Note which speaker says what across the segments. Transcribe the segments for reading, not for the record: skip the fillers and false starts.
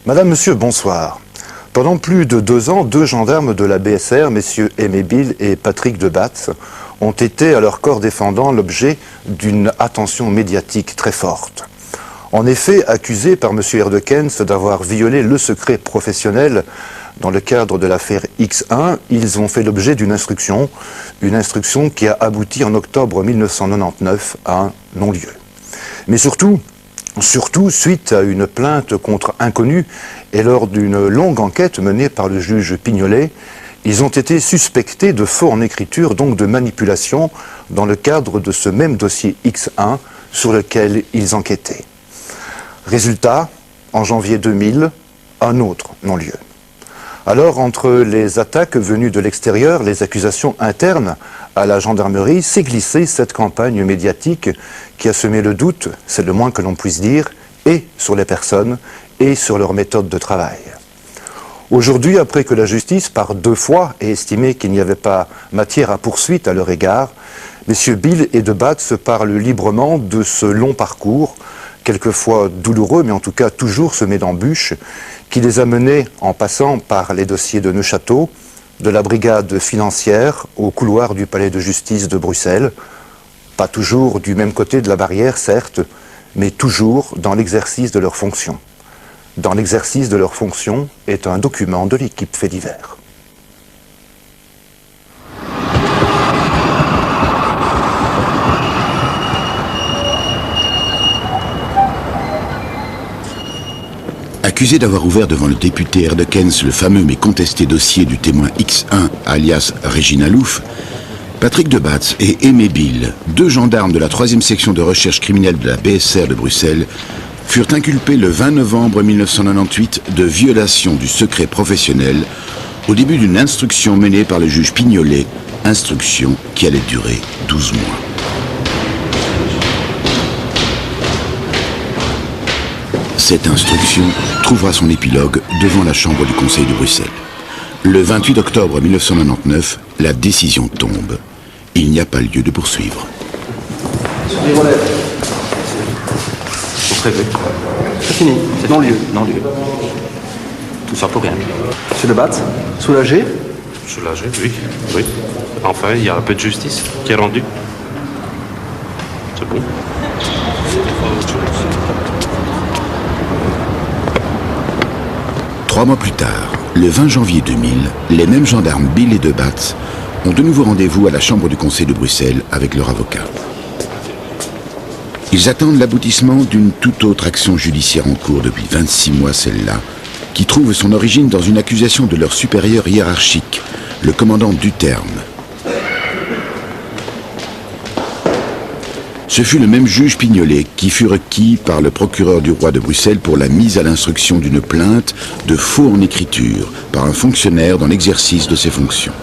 Speaker 1: Madame, Monsieur, bonsoir. Pendant plus de 2 ans, 2 gendarmes de la BSR, messieurs Aimé Bill et Patrick Debatz, ont été à leur corps défendant l'objet d'une attention médiatique très forte. En effet, accusés par M. Erdekens d'avoir violé le secret professionnel dans le cadre de l'affaire X1, ils ont fait l'objet d'une instruction, une instruction qui a abouti en octobre 1999 à un non-lieu. Mais surtout, suite à une plainte contre inconnu et lors d'une longue enquête menée par le juge Pignolet, ils ont été suspectés de faux en écriture, donc de manipulation, dans le cadre de ce même dossier X1 sur lequel ils enquêtaient. Résultat, en janvier 2000, un autre non-lieu. Alors, entre les attaques venues de l'extérieur, les accusations internes à la gendarmerie, s'est glissée cette campagne médiatique qui a semé le doute, c'est le moins que l'on puisse dire, et sur les personnes et sur leur méthode de travail. Aujourd'hui, après que la justice, par 2 fois, ait estimé qu'il n'y avait pas matière à poursuite à leur égard, messieurs Bill et Debatz se parlent librement de ce long parcours, quelquefois douloureux, mais en tout cas toujours semé d'embûches, qui les a menés en passant par les dossiers de Neuchâteau, de la brigade financière au couloir du palais de justice de Bruxelles, pas toujours du même côté de la barrière, certes, mais toujours dans l'exercice de leurs fonctions. Dans l'exercice de leurs fonctions est un document de l'équipe Faits divers.
Speaker 2: Accusé d'avoir ouvert devant le député Erdekens le fameux mais contesté dossier du témoin X1 alias Régina Louf, Patrick Debatz et Aimé Bill, 2 gendarmes de la 3e section de recherche criminelle de la BSR de Bruxelles, furent inculpés le 20 novembre 1998 de violation du secret professionnel au début d'une instruction menée par le juge Pignolet, instruction qui allait durer 12 mois. Cette instruction trouvera son épilogue devant la Chambre du Conseil de Bruxelles. Le 28 octobre 1999, la décision tombe. Il n'y a pas lieu de poursuivre.
Speaker 3: Les relèves. Au prévu. C'est fini, c'est non-lieu. Non-lieu. Tout ça pour rien. Monsieur Debatz, soulagé?
Speaker 4: Soulagé, oui. Oui. Enfin, il y a un peu de justice qui est rendue. C'est bon.
Speaker 2: 3 mois plus tard, le 20 janvier 2000, les mêmes gendarmes Bill et Debatz ont de nouveau rendez-vous à la Chambre du Conseil de Bruxelles avec leur avocat. Ils attendent l'aboutissement d'une toute autre action judiciaire en cours depuis 26 mois, celle-là, qui trouve son origine dans une accusation de leur supérieur hiérarchique, le commandant Duterme. Ce fut le même juge Pignolet qui fut requis par le procureur du roi de Bruxelles pour la mise à l'instruction d'une plainte de faux en écriture par un fonctionnaire dans l'exercice de ses fonctions.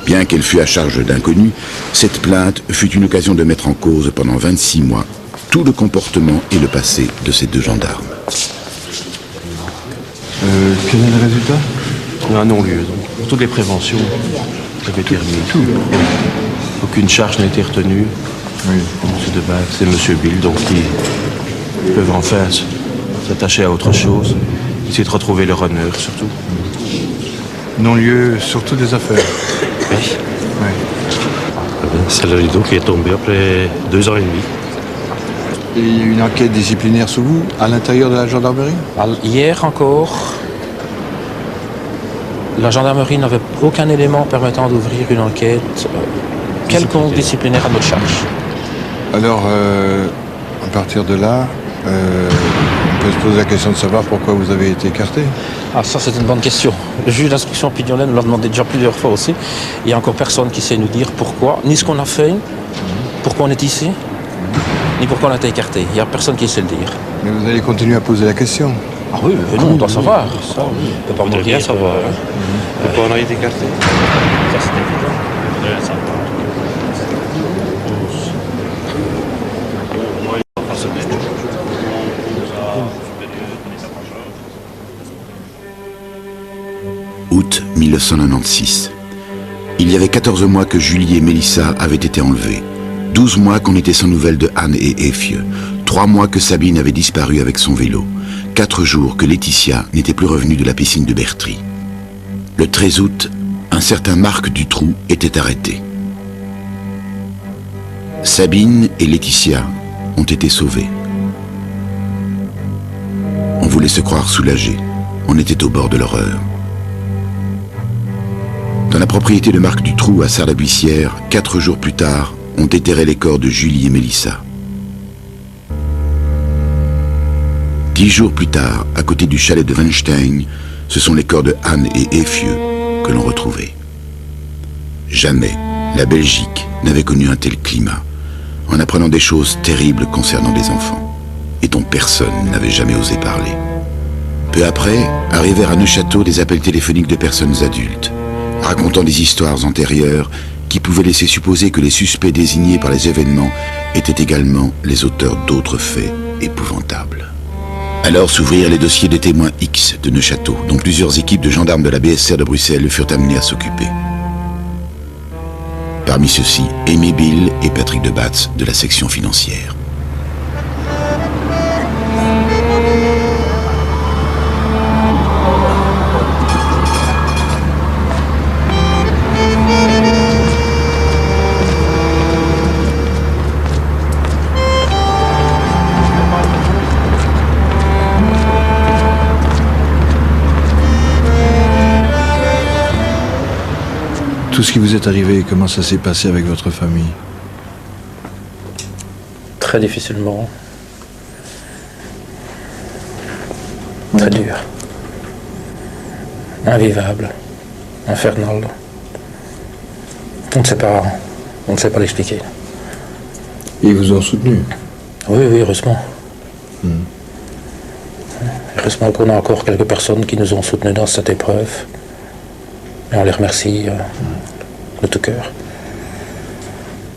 Speaker 2: Bien qu'elle fût à charge d'inconnu, cette plainte fut une occasion de mettre en cause pendant 26 mois tout le comportement et le passé de ces 2 gendarmes.
Speaker 5: Quel est le résultat?
Speaker 4: Un non-lieu, donc. Pour toutes les préventions avaient été remises.
Speaker 5: Tout.
Speaker 4: Aucune charge n'a été retenue.
Speaker 5: Oui.
Speaker 4: M. Debatz et M. Bill, donc ils peuvent enfin s'attacher à autre chose, essayer de retrouver leur honneur surtout.
Speaker 5: Non-lieu sur toutes les affaires.
Speaker 4: Oui.
Speaker 5: Oui.
Speaker 4: C'est le rideau qui est tombé après 2 ans et demi.
Speaker 5: Et il y a eu une enquête disciplinaire sous vous, à l'intérieur de la gendarmerie?
Speaker 6: Hier encore, la gendarmerie n'avait aucun élément permettant d'ouvrir une enquête quelconque disciplinaire à notre charge.
Speaker 5: Alors, à partir de là, on peut se poser la question de savoir pourquoi vous avez été écarté.
Speaker 6: Ah, ça c'est une bonne question. Le juge d'instruction Pignolet nous l'a demandé déjà plusieurs fois aussi. Il n'y a encore personne qui sait nous dire pourquoi, ni ce qu'on a fait, pourquoi on est ici, ni pourquoi on a été écarté. Il n'y a personne qui sait le dire.
Speaker 5: Mais vous allez continuer à poser la question.
Speaker 6: Ah oui, nous on doit savoir. Ça, oui. On ne peut pas
Speaker 4: Vous
Speaker 6: rien savoir.
Speaker 4: Pourquoi on a été écarté?
Speaker 6: Ça c'est évident. On devrait rien savoir.
Speaker 2: Août 1996. Il y avait 14 mois que Julie et Mélissa avaient été enlevées. 12 mois qu'on était sans nouvelles de Anne et Effieux. 3 mois que Sabine avait disparu avec son vélo. 4 jours que Laetitia n'était plus revenue de la piscine de Bertry. Le 13 août, un certain Marc Dutroux était arrêté. Sabine et Laetitia ont été sauvées. On voulait se croire soulagés. On était au bord de l'horreur. Dans la propriété de Marc Dutroux à Sarre-la-Buissière, 4 jours plus tard, on déterrait les corps de Julie et Mélissa. 10 jours plus tard, à côté du chalet de Weinstein, ce sont les corps de Anne et Effieux que l'on retrouvait. Jamais la Belgique n'avait connu un tel climat, en apprenant des choses terribles concernant les enfants, et dont personne n'avait jamais osé parler. Peu après, arrivèrent à Neufchâteau des appels téléphoniques de personnes adultes, racontant des histoires antérieures qui pouvaient laisser supposer que les suspects désignés par les événements étaient également les auteurs d'autres faits épouvantables. Alors s'ouvrirent les dossiers des témoins X de Neufchâteau, dont plusieurs équipes de gendarmes de la BSR de Bruxelles furent amenées à s'occuper. Parmi ceux-ci, Aimé Bill et Patrick de Batz de la section financière.
Speaker 5: Tout ce qui vous est arrivé, comment ça s'est passé avec votre famille?
Speaker 6: Très difficilement. Très dur. Invivable. Infernal. On ne sait pas l'expliquer.
Speaker 5: Ils vous ont soutenu?
Speaker 6: Oui, heureusement. Heureusement qu'on a encore quelques personnes qui nous ont soutenus dans cette épreuve. Et on les remercie de tout cœur.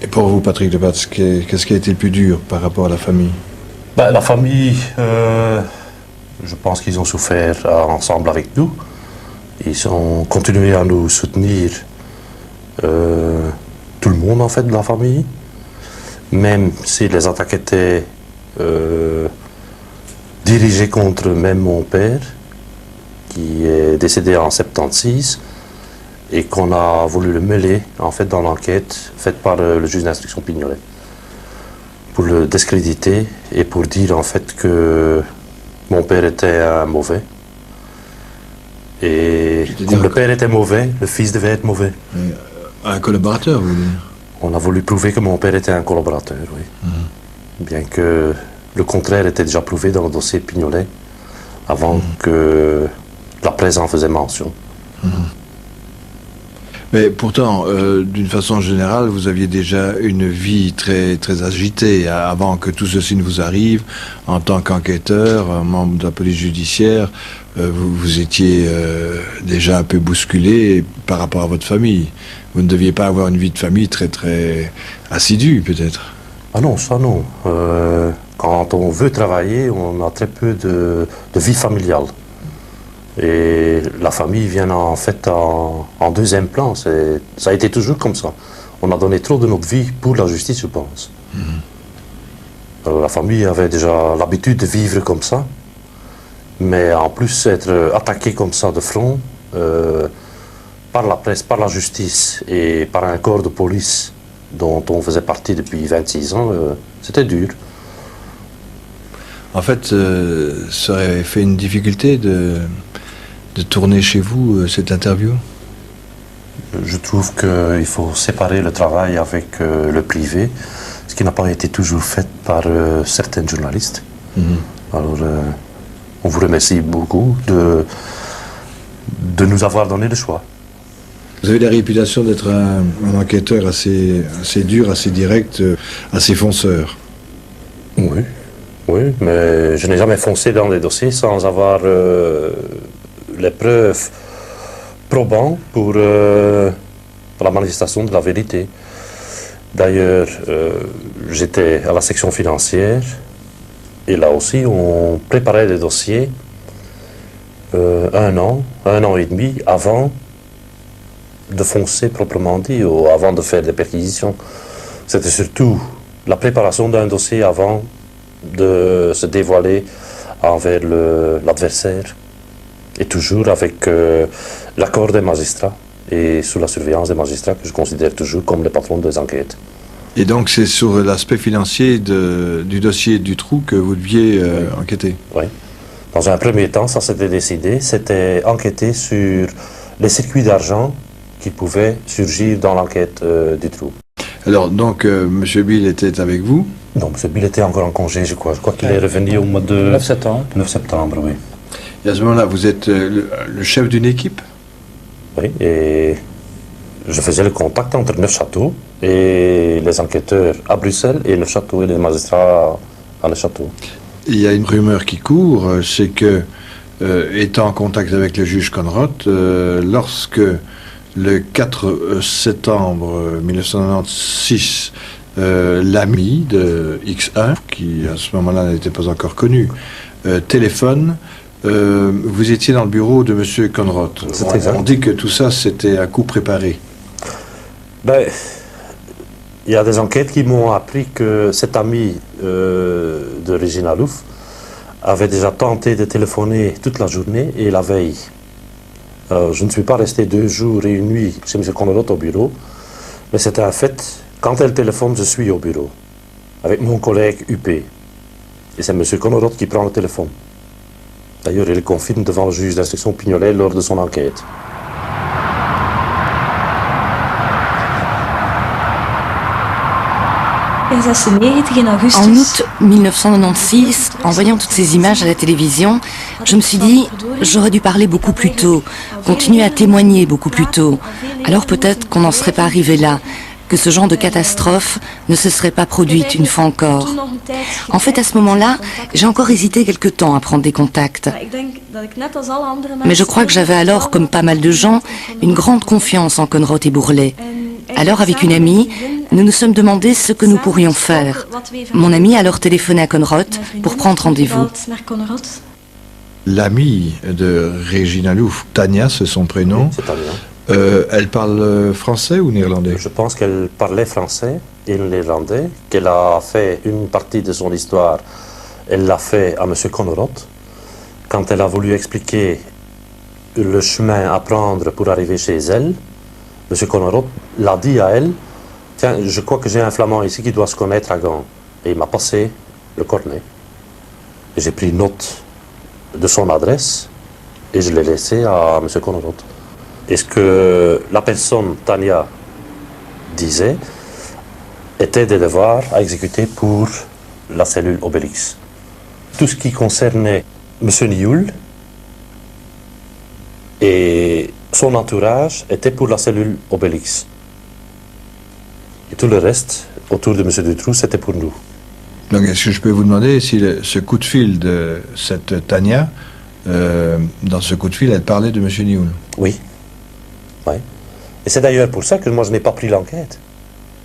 Speaker 5: Et pour vous, Patrick de Batz, qu'est-ce qui a été le plus dur par rapport à la famille?
Speaker 7: La famille, je pense qu'ils ont souffert ensemble avec nous. Ils ont continué à nous soutenir, tout le monde en fait de la famille. Même si les attaques étaient dirigées contre même mon père, qui est décédé en 76, et qu'on a voulu le mêler en fait dans l'enquête faite par le juge d'instruction Pignolet pour le discréditer et pour dire en fait que mon père était un mauvais, et comme le père était mauvais, le fils devait être mauvais.
Speaker 5: Un collaborateur, vous voulez dire?
Speaker 7: On a voulu prouver que mon père était un collaborateur, oui. Bien que le contraire était déjà prouvé dans le dossier Pignolet avant que la presse en faisait mention.
Speaker 5: Mais pourtant, d'une façon générale, vous aviez déjà une vie très, très agitée avant que tout ceci ne vous arrive. En tant qu'enquêteur, membre de la police judiciaire, vous étiez déjà un peu bousculé par rapport à votre famille. Vous ne deviez pas avoir une vie de famille très, très assidue, peut-être?
Speaker 7: Ah non, ça non. Quand on veut travailler, on a très peu de vie familiale. Et la famille vient en fait en deuxième plan. Ça a été toujours comme ça. On a donné trop de notre vie pour la justice, je pense. Alors, la famille avait déjà l'habitude de vivre comme ça. Mais en plus, être attaqué comme ça de front, par la presse, par la justice et par un corps de police dont on faisait partie depuis 26 ans, c'était dur.
Speaker 5: En fait, ça aurait fait une difficulté de tourner chez vous cette interview?
Speaker 7: Je trouve qu'il faut séparer le travail avec le privé, ce qui n'a pas été toujours fait par certains journalistes. Alors, on vous remercie beaucoup de nous avoir donné le choix.
Speaker 5: Vous avez la réputation d'être un enquêteur assez dur, assez direct, assez fonceur.
Speaker 7: Oui, mais je n'ai jamais foncé dans des dossiers sans avoir les preuves probantes pour la manifestation de la vérité. D'ailleurs, j'étais à la section financière et là aussi on préparait des dossiers un an et demi avant de foncer proprement dit, ou avant de faire des perquisitions. C'était surtout la préparation d'un dossier avant de se dévoiler envers l'adversaire, et toujours avec l'accord des magistrats et sous la surveillance des magistrats que je considère toujours comme les patrons des enquêtes.
Speaker 5: Et donc c'est sur l'aspect financier du dossier Dutroux que vous deviez enquêter?
Speaker 7: Oui. Dans un premier temps, ça s'était décidé, c'était enquêter sur les circuits d'argent qui pouvaient surgir dans l'enquête Dutroux.
Speaker 5: Alors donc M. Bill était avec vous?
Speaker 7: Non, M. Bill était encore en congé, je crois. Je crois qu'il est revenu au mois de
Speaker 3: 9 septembre.
Speaker 7: 9 septembre, oui.
Speaker 5: Et à ce moment-là, vous êtes le chef d'une équipe?
Speaker 7: Oui, et je faisais le contact entre Neufchâteau et les enquêteurs à Bruxelles et Neufchâteau et les magistrats à Neufchâteau.
Speaker 5: Il y a une rumeur qui court, c'est que, étant en contact avec le juge Conrad, lorsque le 4 septembre 1996, l'ami de X1, qui à ce moment-là n'était pas encore connu, téléphone, vous étiez dans le bureau de M. Conrad. On dit que tout ça, c'était un coup préparé.
Speaker 7: Ben, il y a des enquêtes qui m'ont appris que cet ami de Régina Louf avait déjà tenté de téléphoner toute la journée et la veille. Je ne suis pas resté 2 jours et une nuit chez M. Conrad au bureau, mais c'était un fait. Quand elle téléphone, je suis au bureau, avec mon collègue UP. Et c'est M. Conrad qui prend le téléphone. D'ailleurs, il le confirme devant le juge d'instruction Pignolet lors de son enquête.
Speaker 8: En août 1996, en voyant toutes ces images à la télévision, je me suis dit, j'aurais dû parler beaucoup plus tôt, continuer à témoigner beaucoup plus tôt. Alors peut-être qu'on n'en serait pas arrivé là, que ce genre de catastrophe ne se serait pas produite une fois encore. En fait, à ce moment-là, j'ai encore hésité quelque temps à prendre des contacts. Mais je crois que j'avais alors, comme pas mal de gens, une grande confiance en Conrad et Bourlet. Alors, avec une amie, nous nous sommes demandé ce que nous pourrions faire. Mon amie a alors téléphoné à Conrad pour prendre rendez-vous.
Speaker 5: L'amie de Régina Louf, Tania, c'est son prénom.
Speaker 7: C'est Tania.
Speaker 5: Elle parle français ou néerlandais?
Speaker 7: Je pense qu'elle parlait français et néerlandais, qu'elle a fait une partie de son histoire. Elle l'a fait à M. Conrad. Quand elle a voulu expliquer le chemin à prendre pour arriver chez elle, M. Conrad l'a dit à elle, tiens, je crois que j'ai un Flamand ici qui doit se connaître à Gand. Et il m'a passé le cornet. Et j'ai pris note de son adresse et je l'ai laissé à M. Conrad. Et ce que la personne, Tania, disait, était des devoirs à exécuter pour la cellule Obélix. Tout ce qui concernait M. Nioul et son entourage était pour la cellule Obélix. Et tout le reste, autour de M. Dutroux, c'était pour nous.
Speaker 5: Donc, est-ce que je peux vous demander si ce coup de fil de cette Tania, dans ce coup de fil, elle parlait de M. Nioul?
Speaker 7: Oui. Oui. Et c'est d'ailleurs pour ça que moi je n'ai pas pris l'enquête.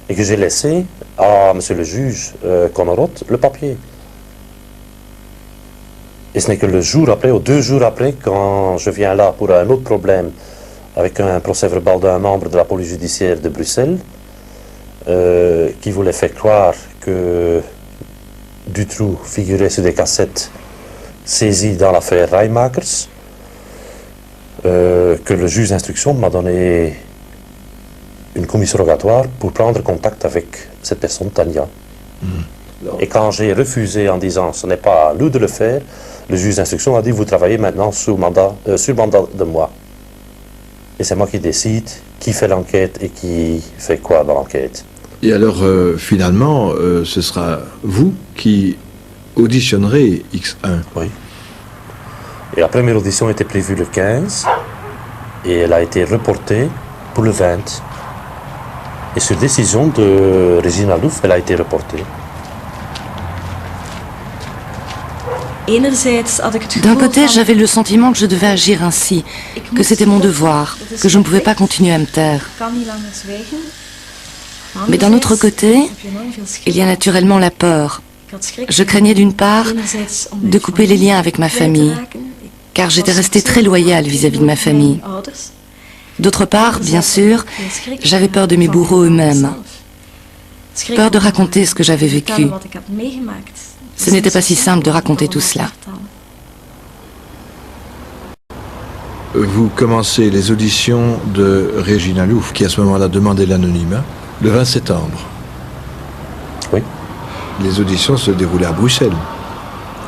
Speaker 7: Et que j'ai laissé à M. le juge Conrad le papier. Et ce n'est que le jour après, ou 2 jours après, quand je viens là pour un autre problème, avec un procès-verbal d'un membre de la police judiciaire de Bruxelles, qui voulait faire croire que Dutroux figurait sur des cassettes saisies dans l'affaire Rijmakers, que le juge d'instruction m'a donné une commission rogatoire pour prendre contact avec cette personne, Tania. Et quand j'ai refusé en disant ce n'est pas à nous de le faire, le juge d'instruction a dit vous travaillez maintenant sur mandat de moi. Et c'est moi qui décide qui fait l'enquête et qui fait quoi dans l'enquête.
Speaker 5: Et alors, finalement, ce sera vous qui auditionnerez X1.
Speaker 7: Oui. Et la première audition était prévue le 15 et elle a été reportée pour le 20. Et sur décision de Régina Louf, elle a été reportée.
Speaker 8: D'un côté, j'avais le sentiment que je devais agir ainsi, que c'était mon devoir, que je ne pouvais pas continuer à me taire. Mais d'un autre côté, il y a naturellement la peur. Je craignais d'une part de couper les liens avec ma famille, car j'étais restée très loyale vis-à-vis de ma famille. D'autre part, bien sûr, j'avais peur de mes bourreaux eux-mêmes, peur de raconter ce que j'avais vécu. Ce n'était pas si simple de raconter tout cela.
Speaker 5: Vous commencez les auditions de Regina Louf, qui à ce moment-là demandait l'anonymat, le 20 septembre.
Speaker 7: Oui.
Speaker 5: Les auditions se déroulaient à Bruxelles.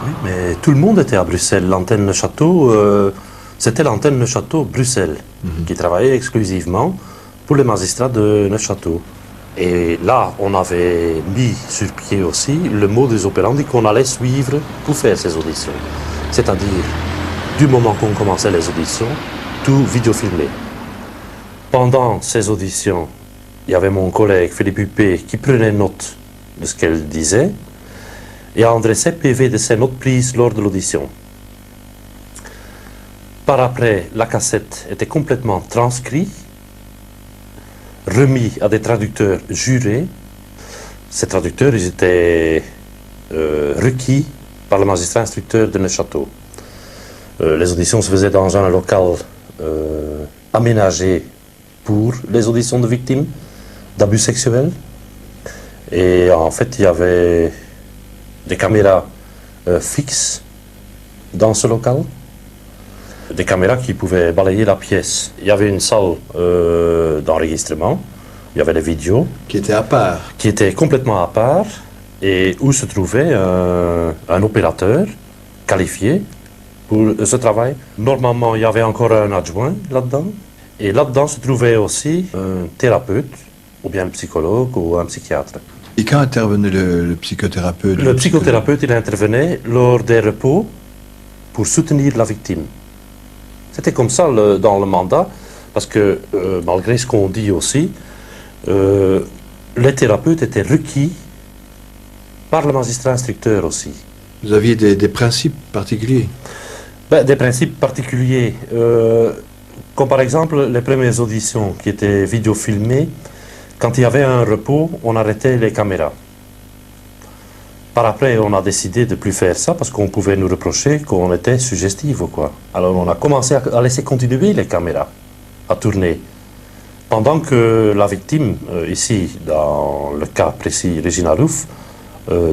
Speaker 7: Oui, mais tout le monde était à Bruxelles. L'antenne Neuchâteau, c'était l'antenne Neuchâteau Bruxelles, qui travaillait exclusivement pour les magistrats de Neuchâteau. Et là, on avait mis sur pied aussi le modus operandi qu'on allait suivre pour faire ces auditions. C'est-à-dire, du moment qu'on commençait les auditions, tout vidéofilmé. Pendant ces auditions, il y avait mon collègue Philippe Huppé qui prenait note de ce qu'elle disait et adressait PV de ses notes prises lors de l'audition. Par après, la cassette était complètement transcrite, remis à des traducteurs jurés. Ces traducteurs, ils étaient requis par le magistrat instructeur de Neuchâteau. Les auditions se faisaient dans un local aménagé pour les auditions de victimes d'abus sexuels. Et en fait, il y avait des caméras fixes dans ce local, des caméras qui pouvaient balayer la pièce. Il y avait une salle d'enregistrement, il y avait des vidéos.
Speaker 5: Qui étaient à part.
Speaker 7: Qui étaient complètement à part, et où se trouvait un opérateur qualifié pour ce travail. Normalement, il y avait encore un adjoint là-dedans, et là-dedans se trouvait aussi un thérapeute, ou bien un psychologue, ou un psychiatre.
Speaker 5: Et quand intervenait le psychothérapeute?
Speaker 7: Le psychothérapeute, il intervenait lors des repos pour soutenir la victime. C'était comme ça dans le mandat, parce que malgré ce qu'on dit aussi, les thérapeutes étaient requis par le magistrat instructeur aussi.
Speaker 5: Vous aviez des principes particuliers?
Speaker 7: Des principes particuliers, comme par exemple les premières auditions qui étaient vidéofilmées. Quand il y avait un repos, on arrêtait les caméras. Par après, on a décidé de ne plus faire ça parce qu'on pouvait nous reprocher qu'on était suggestif ou quoi. Alors on a commencé à laisser continuer les caméras à tourner. Pendant que la victime, ici, dans le cas précis, Regina Louf,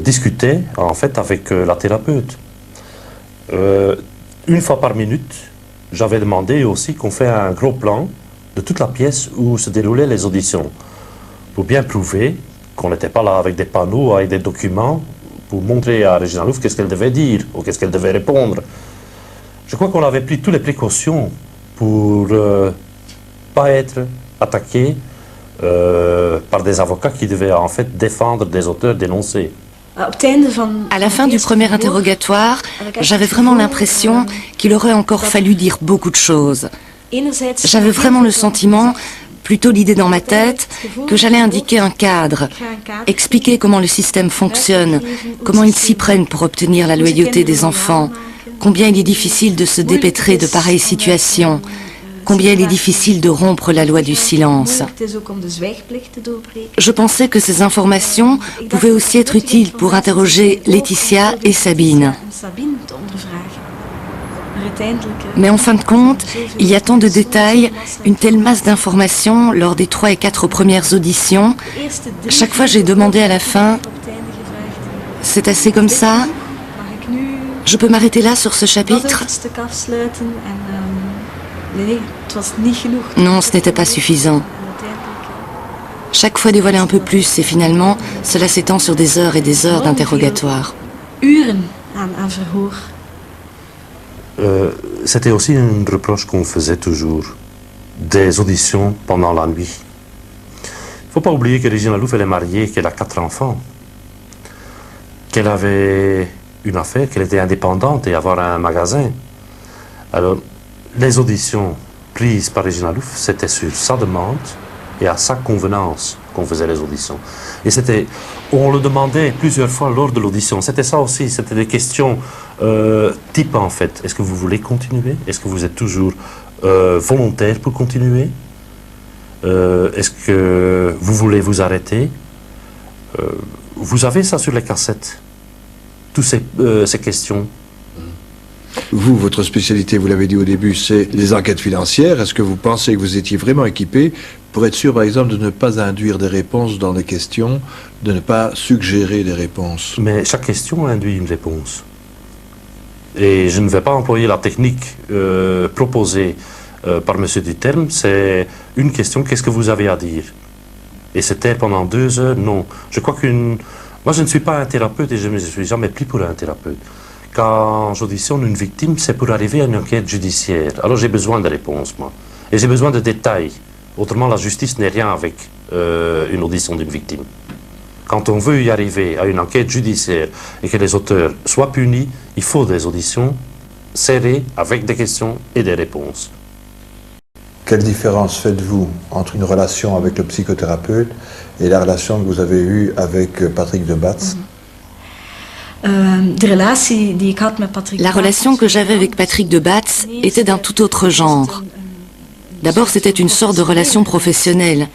Speaker 7: discutait en fait avec la thérapeute. Une fois par minute, j'avais demandé aussi qu'on fait un gros plan de toute la pièce où se déroulaient les auditions, pour bien prouver qu'on n'était pas là avec des panneaux, avec des documents, pour montrer à Regina Louf qu'est-ce qu'elle devait dire ou qu'est-ce qu'elle devait répondre. Je crois qu'on avait pris toutes les précautions pour ne pas être attaqué par des avocats qui devaient en fait défendre des auteurs dénoncés.
Speaker 8: À la fin du premier interrogatoire, j'avais vraiment l'impression qu'il aurait encore fallu dire beaucoup de choses. J'avais vraiment le sentiment, plutôt l'idée dans ma tête, que j'allais indiquer un cadre, expliquer comment le système fonctionne, comment ils s'y prennent pour obtenir la loyauté des enfants, combien il est difficile de se dépêtrer de pareilles situations, combien il est difficile de rompre la loi du silence. Je pensais que ces informations pouvaient aussi être utiles pour interroger Laetitia et Sabine. Mais en fin de compte, il y a tant de détails, une telle masse d'informations lors des 3 et 4 premières auditions. Chaque fois, j'ai demandé à la fin, c'est assez comme ça? Je peux m'arrêter là sur ce chapitre? Non, ce n'était pas suffisant. Chaque fois dévoiler un peu plus et finalement, cela s'étend sur des heures et des heures d'interrogatoire.
Speaker 7: C'était aussi un reproche qu'on faisait toujours, des auditions pendant la nuit. Il ne faut pas oublier que Regina Louf, elle est mariée, qu'elle a 4 enfants, qu'elle avait une affaire, qu'elle était indépendante et avoir un magasin. Alors, les auditions prises par Regina Louf, c'était sur sa demande et à sa convenance qu'on faisait les auditions. Et on le demandait plusieurs fois lors de l'audition. C'était ça aussi, c'était des questions type en fait. Est-ce que vous voulez continuer? Est-ce que vous êtes toujours volontaire pour continuer? Est-ce que vous voulez vous arrêter? Vous avez ça sur les cassettes, toutes ces questions.
Speaker 5: Vous, votre spécialité, vous l'avez dit au début, c'est les enquêtes financières. Est-ce que vous pensez que vous étiez vraiment équipé pour être sûr, par exemple, de ne pas induire des réponses dans les questions, de ne pas suggérer des réponses?
Speaker 7: Mais chaque question induit une réponse. Et je ne vais pas employer la technique proposée par M. Duterme. C'est une question, qu'est-ce que vous avez à dire? Et c'était pendant 2 heures, non. Je crois moi, je ne suis pas un thérapeute et je ne me suis jamais pris pour un thérapeute. Quand j'auditionne une victime, c'est pour arriver à une enquête judiciaire. Alors j'ai besoin de réponses, moi. Et j'ai besoin de détails. Autrement, la justice n'est rien avec une audition d'une victime. Quand on veut y arriver à une enquête judiciaire et que les auteurs soient punis, il faut des auditions serrées avec des questions et des réponses.
Speaker 5: Quelle différence faites-vous entre une relation avec le psychothérapeute et la relation que vous avez eue avec Patrick de Batz?
Speaker 8: La relation que j'avais avec Patrick de Batz était d'un tout autre genre. D'abord, c'était une sorte de relation professionnelle,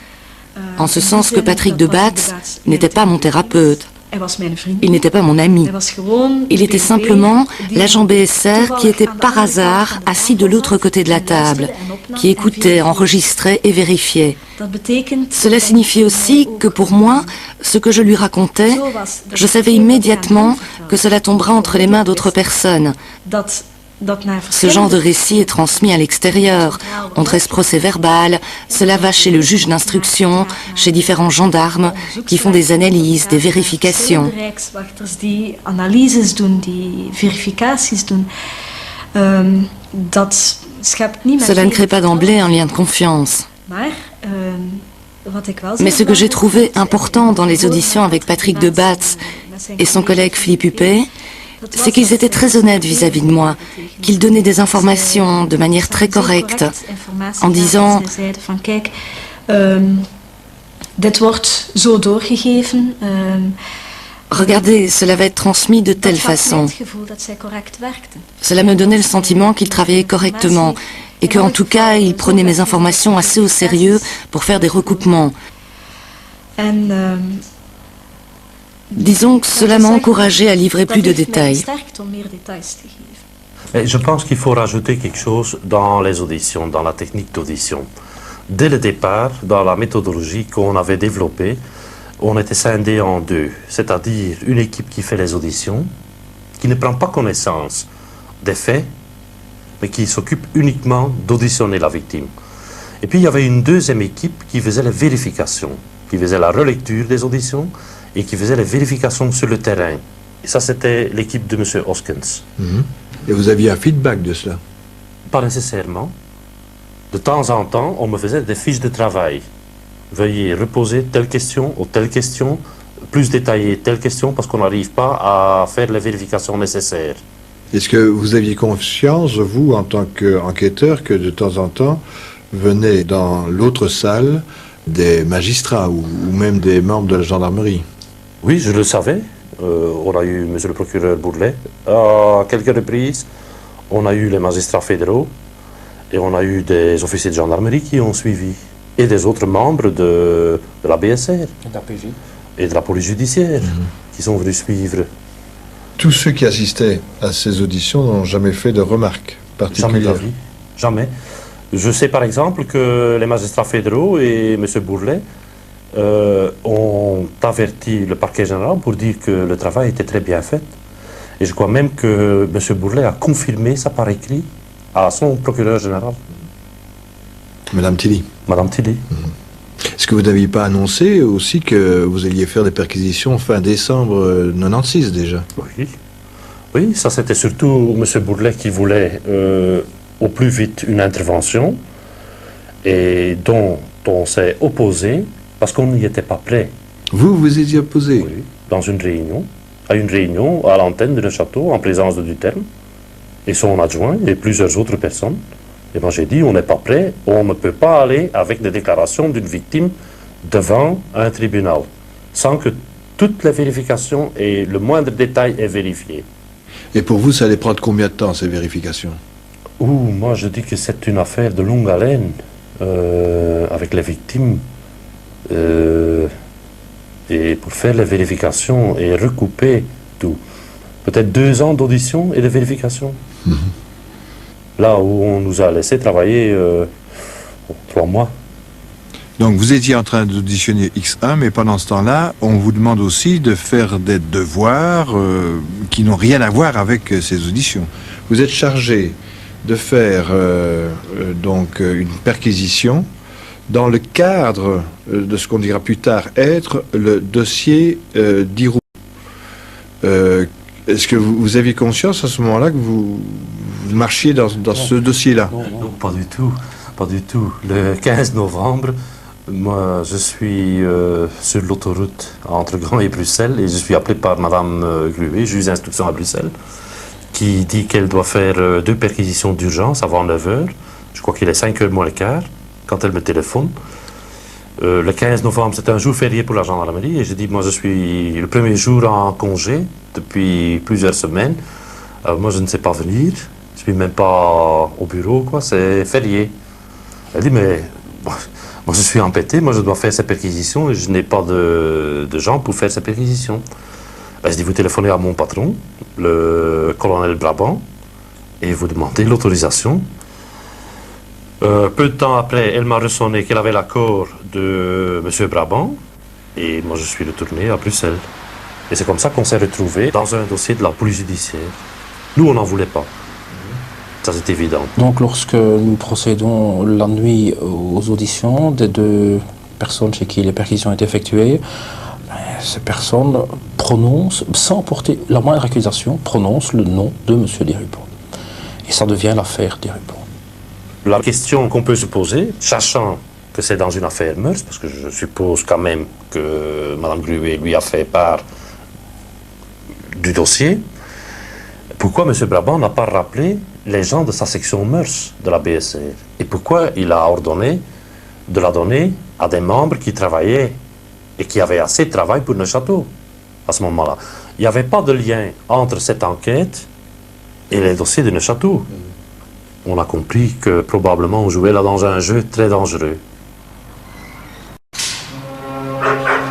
Speaker 8: en ce sens que Patrick de Batz n'était pas mon thérapeute. Il n'était pas mon ami. Il était simplement l'agent BSR qui était par hasard assis de l'autre côté de la table, qui écoutait, enregistrait et vérifiait. Cela signifiait aussi que pour moi, ce que je lui racontais, je savais immédiatement que cela tombera entre les mains d'autres personnes. Ce genre de récit est transmis à l'extérieur. On dresse procès-verbal, cela va chez le juge d'instruction, chez différents gendarmes qui font des analyses, des vérifications. Cela ne crée pas d'emblée un lien de confiance. Mais ce que j'ai trouvé important dans les auditions avec Patrick de Batz et son collègue Philippe Huppé, c'est qu'ils étaient très honnêtes vis-à-vis de moi, qu'ils donnaient des informations de manière très correcte, en disant regardez, cela va être transmis de telle façon. Cela me donnait le sentiment qu'ils travaillaient correctement et qu'en tout cas, ils prenaient mes informations assez au sérieux pour faire des recoupements. Disons que cela m'a encouragé à livrer plus de détails.
Speaker 7: Et je pense qu'il faut rajouter quelque chose dans les auditions, dans la technique d'audition. Dès le départ, dans la méthodologie qu'on avait développée, on était scindé en deux, c'est-à-dire une équipe qui fait les auditions, qui ne prend pas connaissance des faits, mais qui s'occupe uniquement d'auditionner la victime. Et puis il y avait une deuxième équipe qui faisait la vérification, qui faisait la relecture des auditions et qui faisait les vérifications sur le terrain. Et ça, c'était l'équipe de M. Hoskins.
Speaker 5: Et vous aviez un feedback de cela?
Speaker 7: Pas nécessairement. De temps en temps, on me faisait des fiches de travail. Veuillez reposer telle question ou telle question, plus détaillée telle question, parce qu'on n'arrive pas à faire les vérifications nécessaires.
Speaker 5: Est-ce que vous aviez conscience, vous, en tant qu'enquêteur, que de temps en temps, venaient dans l'autre salle des magistrats ou même des membres de la gendarmerie?
Speaker 7: Oui, je le savais. On a eu M. le procureur Bourlet à quelques reprises. On a eu les magistrats fédéraux et on a eu des officiers de gendarmerie qui ont suivi. Et des autres membres de la BSR et de la police judiciaire qui sont venus suivre.
Speaker 5: Tous ceux qui assistaient à ces auditions n'ont jamais fait de remarques particulières?
Speaker 7: Jamais de la vie. Jamais. Je sais par exemple que les magistrats fédéraux et M. Bourlet ont averti le parquet général pour dire que le travail était très bien fait. Et je crois même que M. Bourlet a confirmé ça par écrit à son procureur général.
Speaker 5: Madame Tilly.
Speaker 7: Madame Tilly.
Speaker 5: Est-ce que vous n'aviez pas annoncé aussi que vous alliez faire des perquisitions fin décembre 96 déjà?
Speaker 7: Oui. Oui, ça c'était surtout M. Bourlet qui voulait au plus vite une intervention et dont on s'est opposé parce qu'on n'y était pas prêt.
Speaker 5: Vous étiez opposé?
Speaker 7: Oui, dans une réunion, à l'antenne de Neuchâteau, en présence de Duterme et son adjoint et plusieurs autres personnes. Et moi j'ai dit, on n'est pas prêt, on ne peut pas aller avec des déclarations d'une victime devant un tribunal, sans que toutes les vérifications et le moindre détail est vérifié.
Speaker 5: Et pour vous, ça allait prendre combien de temps, ces vérifications?
Speaker 7: Moi je dis que c'est une affaire de longue haleine, avec les victimes. Et pour faire les vérifications et recouper tout, peut-être 2 ans d'audition et de vérification. Là où on nous a laissé travailler 3 mois.
Speaker 5: Donc vous étiez en train d'auditionner X1, mais pendant ce temps-là, on vous demande aussi de faire des devoirs qui n'ont rien à voir avec ces auditions. Vous êtes chargé de faire donc une perquisition dans le cadre de ce qu'on dira plus tard être le dossier d'Irou. Est-ce que vous aviez conscience à ce moment-là que vous marchiez dans ce dossier-là?
Speaker 7: Non, pas du tout. Pas du tout. Le 15 novembre, moi, je suis sur l'autoroute entre Gand et Bruxelles et je suis appelé par Madame Gruet, juge d'instruction à Bruxelles, qui dit qu'elle doit faire 2 perquisitions d'urgence avant 9 h. Je crois qu'il est 5 h moins le quart quand elle me téléphone. Le 15 novembre, c'est un jour férié pour la gendarmerie et j'ai dit, moi je suis le premier jour en congé depuis plusieurs semaines. Moi je ne sais pas venir, je suis même pas au bureau, quoi, c'est férié. Elle dit, mais moi je suis empêté, moi je dois faire ces perquisitions et je n'ai pas de gens pour faire ces perquisitions. Je dis, vous téléphonez à mon patron, le colonel Brabant, et vous demandez l'autorisation. Peu de temps après, elle m'a ressonné qu'elle avait l'accord de M. Brabant, et moi je suis retourné à Bruxelles. Et c'est comme ça qu'on s'est retrouvés dans un dossier de la police judiciaire. Nous, on n'en voulait pas. Ça, c'est évident.
Speaker 6: Donc, lorsque nous procédons la nuit aux auditions des 2 personnes chez qui les perquisitions ont été effectuées, ces personnes prononcent, sans porter la moindre accusation, prononcent le nom de M. Desrupont. Et ça devient l'affaire Desrupont.
Speaker 7: La question qu'on peut se poser, sachant que c'est dans une affaire mœurs, parce que je suppose quand même que Mme Gruet lui a fait part du dossier, pourquoi M. Brabant n'a pas rappelé les gens de sa section mœurs de la BSR? Et pourquoi il a ordonné de la donner à des membres qui travaillaient et qui avaient assez de travail pour Neuchâteau à ce moment-là? Il n'y avait pas de lien entre cette enquête et les dossiers de Neuchâteau. On a compris que probablement on jouait là dans un jeu très dangereux.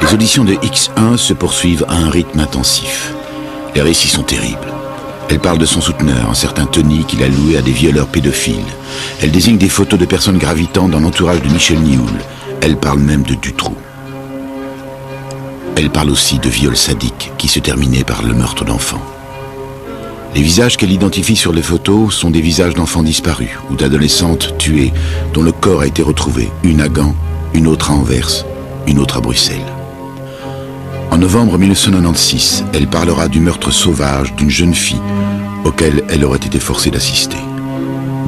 Speaker 2: Les auditions de X1 se poursuivent à un rythme intensif. Les récits sont terribles. Elle parle de son souteneur, un certain Tony, qu'il a loué à des violeurs pédophiles. Elle désigne des photos de personnes gravitant dans l'entourage de Michel Nioul. Elle parle même de Dutroux. Elle parle aussi de viols sadiques qui se terminaient par le meurtre d'enfants. Les visages qu'elle identifie sur les photos sont des visages d'enfants disparus ou d'adolescentes tuées dont le corps a été retrouvé, une à Gand, une autre à Anvers, une autre à Bruxelles. En novembre 1996, elle parlera du meurtre sauvage d'une jeune fille auquel elle aurait été forcée d'assister.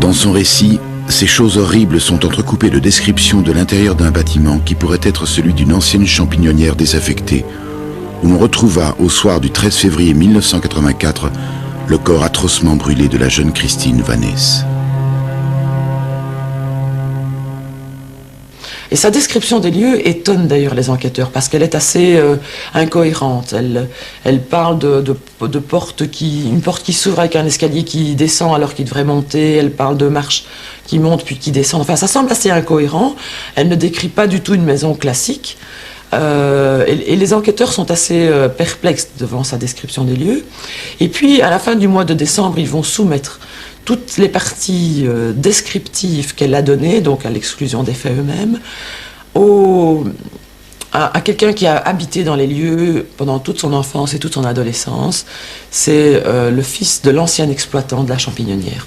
Speaker 2: Dans son récit, ces choses horribles sont entrecoupées de descriptions de l'intérieur d'un bâtiment qui pourrait être celui d'une ancienne champignonnière désaffectée, où l'on retrouva au soir du 13 février 1984 le corps atrocement brûlé de la jeune Christine Vannès.
Speaker 9: Et sa description des lieux étonne d'ailleurs les enquêteurs parce qu'elle est assez incohérente. Elle parle de porte une porte qui s'ouvre avec un escalier qui descend alors qu'il devrait monter. Elle parle de marches qui montent puis qui descendent. Enfin, ça semble assez incohérent. Elle ne décrit pas du tout une maison classique. Et les enquêteurs sont assez perplexes devant sa description des lieux. Et puis, à la fin du mois de décembre, ils vont soumettre toutes les parties descriptives qu'elle a données, donc à l'exclusion des faits eux-mêmes, à quelqu'un qui a habité dans les lieux pendant toute son enfance et toute son adolescence. C'est le fils de l'ancien exploitant de la champignonnière.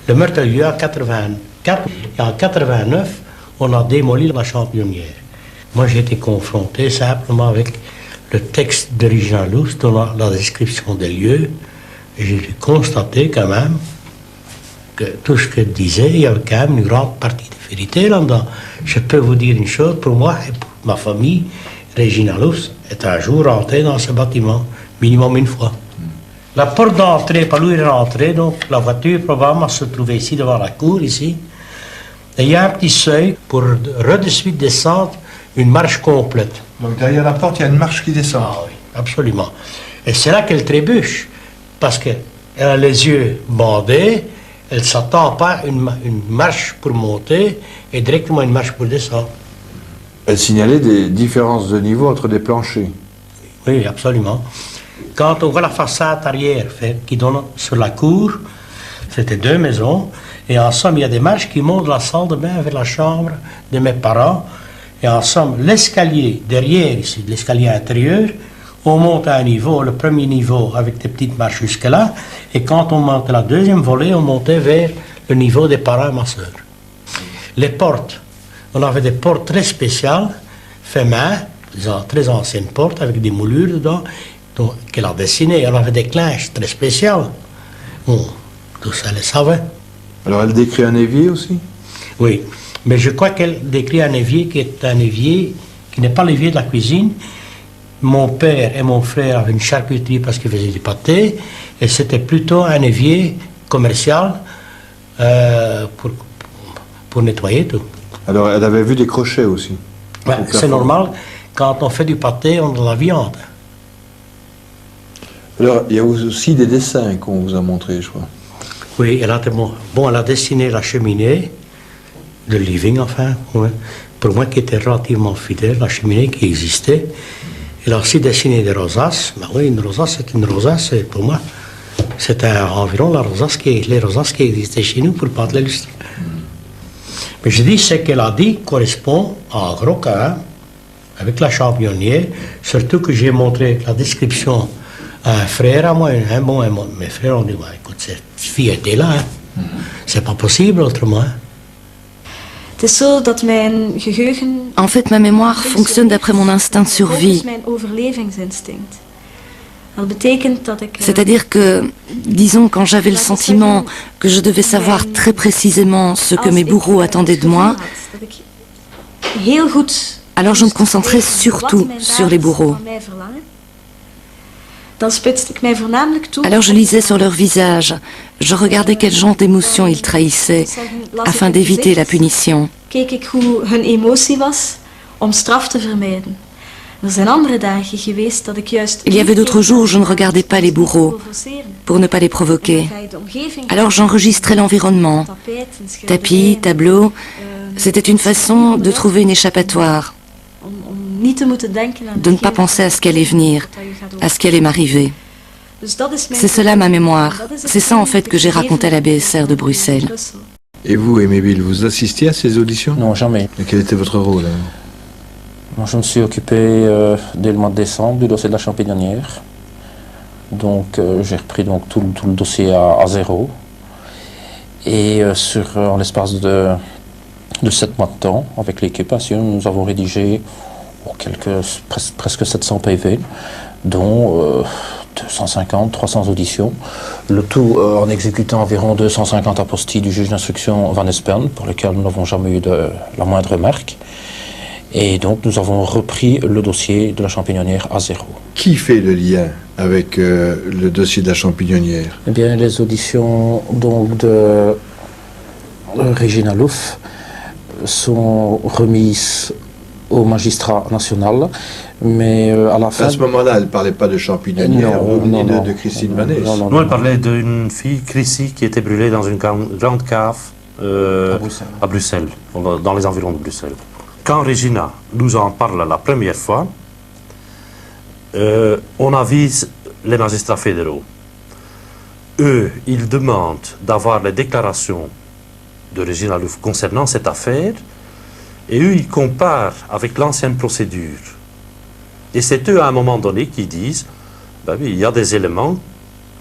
Speaker 10: Le meurtre a eu lieu en 1984 et en 1989, on a démoli la champignonnière. Moi, j'ai été confronté simplement avec le texte d'Original Louf donnant la description des lieux. Et j'ai constaté quand même que tout ce qu'elle disait, il y avait quand même une grande partie de vérité là-dedans. Je peux vous dire une chose, pour moi et pour ma famille, Original Louf est un jour rentré dans ce bâtiment, minimum une fois. La porte d'entrée, par où il est rentré, donc la voiture probablement se trouvait ici, devant la cour, ici. Et il y a un petit seuil pour de suite descendre une marche complète.
Speaker 5: Donc derrière la porte, il y a une marche qui descend.
Speaker 10: Ah oui, absolument. Et c'est là qu'elle trébuche, parce qu'elle a les yeux bandés, elle ne s'attend pas à une marche pour monter et directement une marche pour descendre.
Speaker 5: Elle signalait des différences de niveau entre des planchers.
Speaker 10: Oui, absolument. Quand on voit la façade arrière qui donne sur la cour, c'était 2 maisons. Et en somme, il y a des marches qui montent de la salle de bain vers la chambre de mes parents. Et en somme, l'escalier derrière, ici, l'escalier intérieur, on monte à un niveau, le premier niveau avec des petites marches jusque-là. Et quand on montait la deuxième volée, on montait vers le niveau des parents et ma soeur. Les portes, on avait des portes très spéciales, fait main, très anciennes portes avec des moulures dedans, qu'elle a dessinées. On avait des clinches très spéciales. Bon, tout ça, elle le savait.
Speaker 5: Alors elle décrit un évier aussi?
Speaker 10: Oui, mais je crois qu'elle décrit un évier qui est un évier qui n'est pas l'évier de la cuisine. Mon père et mon frère avaient une charcuterie parce qu'ils faisaient du pâté, et c'était plutôt un évier commercial pour nettoyer tout.
Speaker 5: Alors elle avait vu des crochets aussi?
Speaker 10: Ouais, c'est normal, quand on fait du pâté, on a de la viande.
Speaker 5: Alors il y a aussi des dessins qu'on vous a montrés, je crois.
Speaker 10: Oui, elle a dessiné la cheminée, le living enfin, ouais, pour moi qui était relativement fidèle, la cheminée qui existait. Elle a aussi dessiné des rosaces. Ben oui, une rosace, c'est une rosace, pour moi. C'était environ les rosaces qui existaient chez nous pour peindre les lustres. Mais je dis, ce qu'elle a dit correspond en gros cas avec la championnière, surtout que j'ai montré la description à un frère à moi, mes frères ont dit, bah, écoute, cette fille était là, hein. C'est pas possible autrement. Hein.
Speaker 8: En fait, ma mémoire fonctionne d'après mon instinct de survie. C'est-à-dire que, disons, quand j'avais le sentiment que je devais savoir très précisément ce que mes bourreaux attendaient de moi, alors je me concentrais surtout sur les bourreaux. Alors je lisais sur leur visage, je regardais quel genre d'émotions ils trahissaient, afin d'éviter la punition. Il y avait d'autres jours où je ne regardais pas les bourreaux, pour ne pas les provoquer. Alors j'enregistrais l'environnement, tapis, tableaux, c'était une façon de trouver une échappatoire. De ne pas penser à ce qui allait venir, à ce qui allait m'arriver. C'est cela ma mémoire. C'est ça en fait que j'ai raconté à la BSR de Bruxelles.
Speaker 5: Et vous, Aimé Bill, vous assistiez à ces auditions?
Speaker 6: Non, jamais.
Speaker 5: Et quel était votre rôle alors?
Speaker 6: Moi, je me suis occupé dès le mois de décembre du dossier de la Champédonnière. Donc j'ai repris donc, tout le dossier à zéro. Et en l'espace de 7 mois de temps, avec l'équipe, nous avons rédigé presque 700 PV, dont 250, 300 auditions. Le tout en exécutant environ 250 apostilles du juge d'instruction Van Espern, pour lesquels nous n'avons jamais eu la moindre remarque. Et donc nous avons repris le dossier de la Champédonnière à zéro.
Speaker 5: Qui fait le lien avec le dossier de la Champédonnière?
Speaker 6: Eh bien, les auditions donc, de Regina Louf sont remises au magistrat national, mais à la fin...
Speaker 5: À ce moment-là, elle ne parlait pas de Champédonnière ni de Christine Vanès.
Speaker 7: Non, elle parlait d'une fille, Chrissy, qui était brûlée dans une grande cave à Bruxelles, dans les environs de Bruxelles. Quand Regina nous en parle la première fois, on avise les magistrats fédéraux. Eux, ils demandent d'avoir les déclarations de Regina Louf concernant cette affaire, et eux, ils comparent avec l'ancienne procédure. Et c'est eux, à un moment donné, qui disent, ben oui, il y a des éléments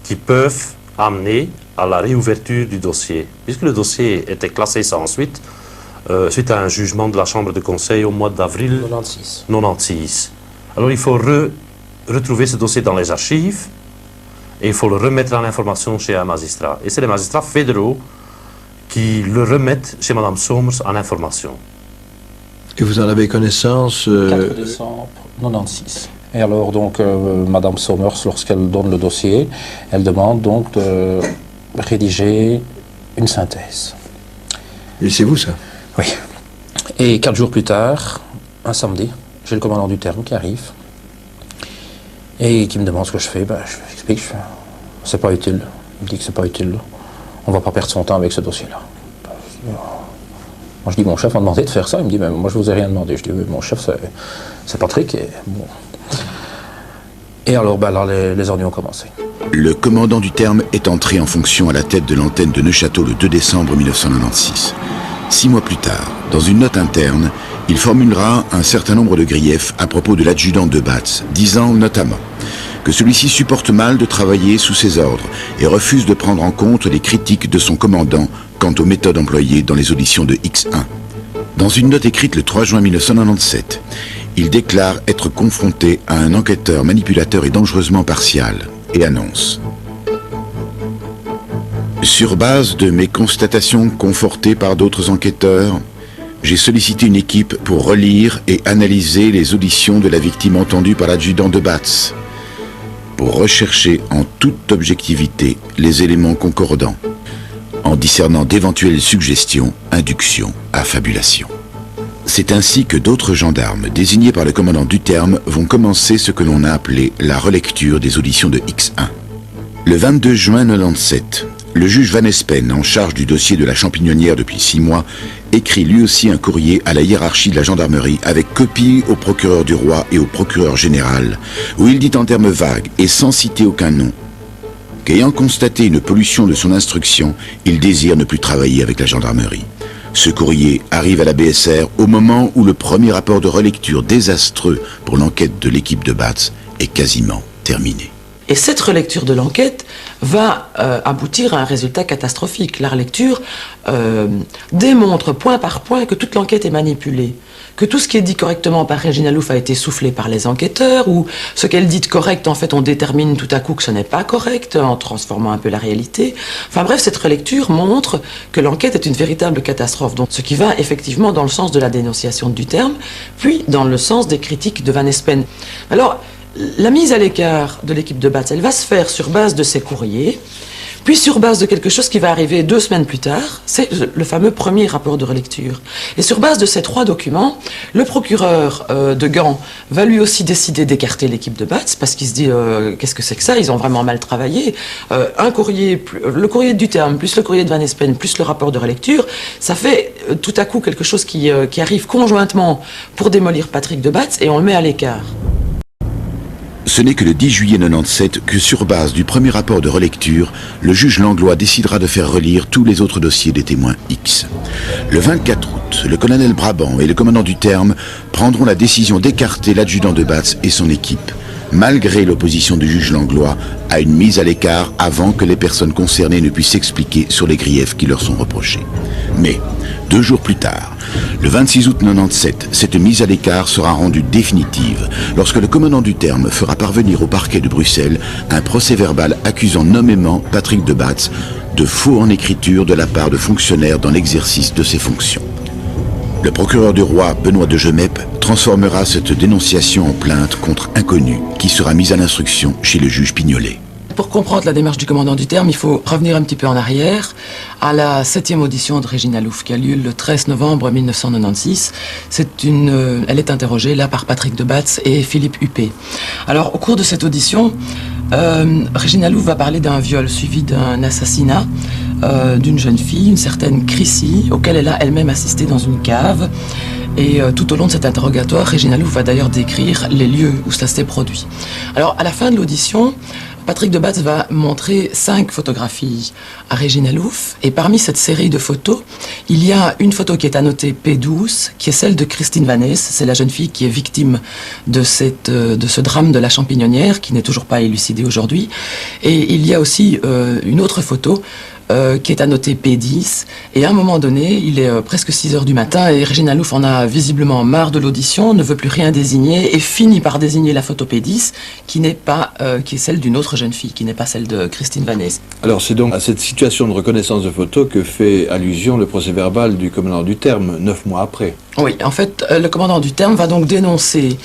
Speaker 7: qui peuvent amener à la réouverture du dossier. Puisque le dossier était classé sans suite, suite à un jugement de la Chambre de conseil au mois d'avril 96. Alors il faut retrouver ce dossier dans les archives, et il faut le remettre en information chez un magistrat. Et c'est les magistrats fédéraux qui le remettent chez Mme Somers en information.
Speaker 5: Et vous en avez connaissance
Speaker 6: 4 décembre 96. Et alors donc Mme Somers, lorsqu'elle donne le dossier, elle demande donc de rédiger une synthèse.
Speaker 5: Et c'est vous ça?
Speaker 6: Oui. Et 4 jours plus tard, un samedi, j'ai le commandant du terme qui arrive et qui me demande ce que je fais. Ben, je lui explique, c'est pas utile. Il me dit que c'est pas utile. On va pas perdre son temps avec ce dossier-là. Moi je dis, mon chef m'a demandé de faire ça. Il me dit, mais moi je vous ai rien demandé. Je dis, oui, mon chef c'est Patrick. Et, bon. Et alors, là, les ordres ont commencé.
Speaker 2: Le commandant du terme est entré en fonction à la tête de l'antenne de Neuchâtel le 2 décembre 1996. 6 mois plus tard, dans une note interne, il formulera un certain nombre de griefs à propos de l'adjudant de Batz, disant notamment que celui-ci supporte mal de travailler sous ses ordres et refuse de prendre en compte les critiques de son commandant quant aux méthodes employées dans les auditions de X1. Dans une note écrite le 3 juin 1997, il déclare être confronté à un enquêteur manipulateur et dangereusement partial et annonce: sur base de mes constatations confortées par d'autres enquêteurs, j'ai sollicité une équipe pour relire et analyser les auditions de la victime entendue par l'adjudant de Batz, pour rechercher en toute objectivité les éléments concordants, en discernant d'éventuelles suggestions, inductions, affabulations. C'est ainsi que d'autres gendarmes, désignés par le commandant du terme, vont commencer ce que l'on a appelé la relecture des auditions de X1. Le 22 juin 1997, le juge Van Espen, en charge du dossier de la Champignonnière depuis 6 mois, écrit lui aussi un courrier à la hiérarchie de la gendarmerie avec copie au procureur du roi et au procureur général, où il dit en termes vagues et sans citer aucun nom qu'ayant constaté une pollution de son instruction, il désire ne plus travailler avec la gendarmerie. Ce courrier arrive à la BSR au moment où le premier rapport de relecture désastreux pour l'enquête de l'équipe de Batz est quasiment terminé.
Speaker 9: Et cette relecture de l'enquête va aboutir à un résultat catastrophique. La relecture démontre point par point que toute l'enquête est manipulée, que tout ce qui est dit correctement par Régine Alouf a été soufflé par les enquêteurs, ou ce qu'elle dit de correct, en fait, on détermine tout à coup que ce n'est pas correct, en transformant un peu la réalité. Enfin bref, cette relecture montre que l'enquête est une véritable catastrophe, donc ce qui va effectivement dans le sens de la dénonciation du terme, puis dans le sens des critiques de Van Espen. Alors, la mise à l'écart de l'équipe de Batz, elle va se faire sur base de ces courriers, puis sur base de quelque chose qui va arriver 2 semaines plus tard, c'est le fameux premier rapport de relecture. Et sur base de ces 3 documents, le procureur de Gand va lui aussi décider d'écarter l'équipe de Batz, parce qu'il se dit qu'est-ce que c'est que ça, ils ont vraiment mal travaillé. Un courrier, le courrier du terme, plus le courrier de Van Espen, plus le rapport de relecture, ça fait tout à coup quelque chose qui arrive conjointement pour démolir Patrick de Batz, et on le met à l'écart.
Speaker 2: Ce n'est que le 10 juillet 1997 que, sur base du premier rapport de relecture, le juge Langlois décidera de faire relire tous les autres dossiers des témoins X. Le 24 août, le colonel Brabant et le commandant du terme prendront la décision d'écarter l'adjudant de Batz et son équipe, malgré l'opposition du juge Langlois à une mise à l'écart avant que les personnes concernées ne puissent s'expliquer sur les griefs qui leur sont reprochés. Mais, 2 jours plus tard, le 26 août 1997, cette mise à l'écart sera rendue définitive lorsque le commandant du terme fera parvenir au parquet de Bruxelles un procès-verbal accusant nommément Patrick de Batz de faux en écriture de la part de fonctionnaires dans l'exercice de ses fonctions. Le procureur du roi, Benoît de Gemep, transformera cette dénonciation en plainte contre inconnu qui sera mise à l'instruction chez le juge Pignolet.
Speaker 9: Pour comprendre la démarche du commandant du terme, il faut revenir un petit peu en arrière à la 7e audition de Régine Alouf qui a lieu le 13 novembre 1996. Elle est interrogée là par Patrick de Batz et Philippe Huppé. Alors au cours de cette audition, Régine Alouf va parler d'un viol suivi d'un assassinat d'une jeune fille, une certaine Chrissy, auquel elle a elle-même assisté dans une cave. Et tout au long de cet interrogatoire, Régine Alouf va d'ailleurs décrire les lieux où ça s'est produit. Alors à la fin de l'audition, Patrick de Batz va montrer 5 photographies à Régine Alouf, et parmi cette série de photos, il y a une photo qui est annotée P12, qui est celle de Christine Vanès, c'est la jeune fille qui est victime de ce drame de la Champignonnière, qui n'est toujours pas élucidé aujourd'hui, et il y a aussi une autre photo qui est annotée P10, et à un moment donné, il est presque 6 heures du matin, et Régine Alouf en a visiblement marre de l'audition, ne veut plus rien désigner, et finit par désigner la photo P10, qui est celle d'une autre jeune fille, qui n'est pas celle de Christine Vanès.
Speaker 5: Alors c'est donc à cette situation de reconnaissance de photo que fait allusion le procès-verbal du commandant du terme, 9 mois après.
Speaker 9: Oui, en fait, le commandant du terme va donc dénoncer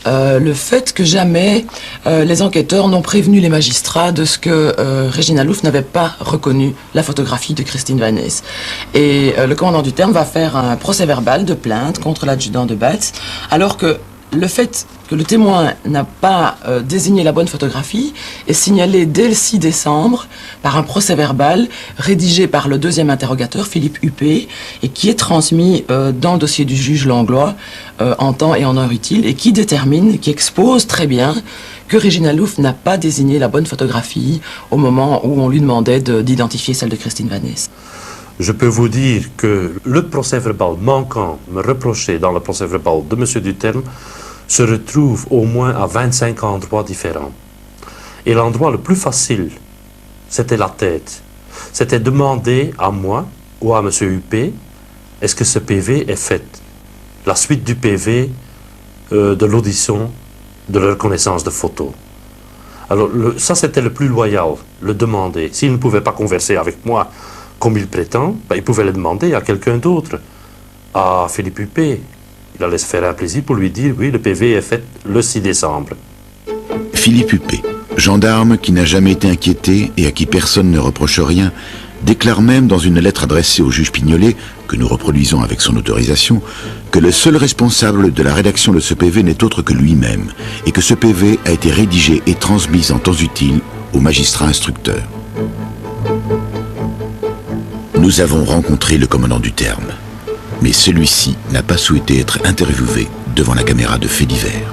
Speaker 9: le fait que jamais les enquêteurs n'ont prévenu les magistrats de ce que Régine Alouf n'avait pas reconnu la photographie de Christine Vanès. Et le commandant du terme va faire un procès-verbal de plainte contre l'adjudant de Batz, alors que le fait que le témoin n'a pas désigné la bonne photographie est signalé dès le 6 décembre par un procès-verbal rédigé par le 2e interrogateur, Philippe Huppé, et qui est transmis dans le dossier du juge Langlois en temps et en heure utile, et qui expose très bien que Regina Louf n'a pas désigné la bonne photographie au moment où on lui demandait d'identifier celle de Christine Vannès.
Speaker 7: Je peux vous dire que le procès-verbal manquant me reproché dans le procès-verbal de M. Duterme se retrouve au moins à 25 endroits différents. Et l'endroit le plus facile, c'était la tête. C'était demander à moi ou à M. Huppé, est-ce que ce PV est fait? La suite du PV, de l'audition, de la reconnaissance de photos. Alors ça c'était le plus loyal, le demander. S'il ne pouvait pas converser avec moi comme il prétend, il pouvait le demander à quelqu'un d'autre, à Philippe Huppé. Il allait se faire un plaisir pour lui dire, oui, le PV est fait le 6 décembre.
Speaker 2: Philippe Huppé, gendarme qui n'a jamais été inquiété et à qui personne ne reproche rien, déclare même dans une lettre adressée au juge Pignolet, que nous reproduisons avec son autorisation, que le seul responsable de la rédaction de ce PV n'est autre que lui-même, et que ce PV a été rédigé et transmis en temps utile au magistrat instructeur. Nous avons rencontré le commandant Duterme, mais celui-ci n'a pas souhaité être interviewé devant la caméra de faits divers.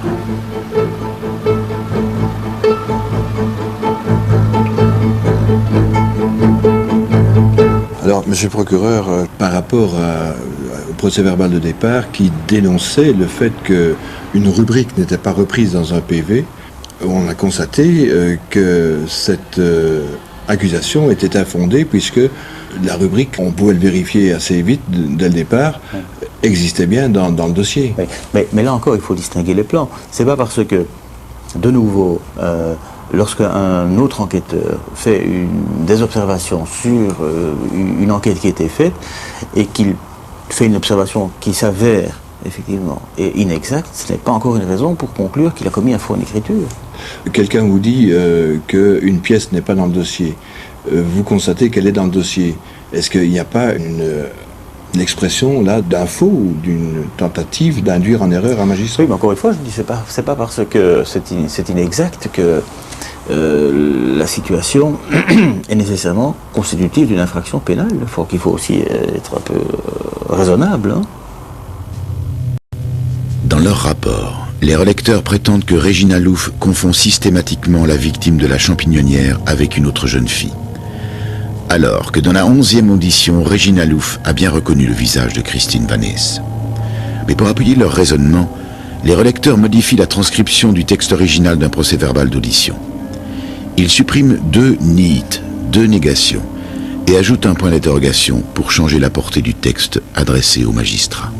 Speaker 5: Alors, monsieur le procureur, par rapport au procès-verbal de départ qui dénonçait le fait qu'une rubrique n'était pas reprise dans un PV, on a constaté que cette accusation était infondée puisque la rubrique, on pouvait le vérifier assez vite dès le départ, existait bien dans le dossier.
Speaker 11: Oui. Mais là encore, il faut distinguer les plans. C'est pas parce que, de nouveau, lorsqu'un autre enquêteur fait des observations sur une enquête qui a été faite et qu'il fait une observation qui s'avère effectivement et inexacte, ce n'est pas encore une raison pour conclure qu'il a commis un faux en écriture.
Speaker 5: Quelqu'un vous dit qu'une pièce n'est pas dans le dossier. Vous constatez qu'elle est dans le dossier. Est-ce qu'il n'y a pas une expression là d'un faux ou d'une tentative d'induire en erreur un magistrat?
Speaker 11: Oui, mais encore une fois, je dis c'est pas parce que c'est inexact que la situation est nécessairement constitutive d'une infraction pénale. Il faut aussi être un peu raisonnable. Hein.
Speaker 2: Dans leur rapport, les relecteurs prétendent que Regina Louf confond systématiquement la victime de la champignonnière avec une autre jeune fille. Alors que dans la 11e audition, Regina Louf a bien reconnu le visage de Christine Vannès. Mais pour appuyer leur raisonnement, les relecteurs modifient la transcription du texte original d'un procès-verbal d'audition. Ils suppriment 2 nihites, 2 négations, et ajoutent un point d'interrogation pour changer la portée du texte adressé au magistrat.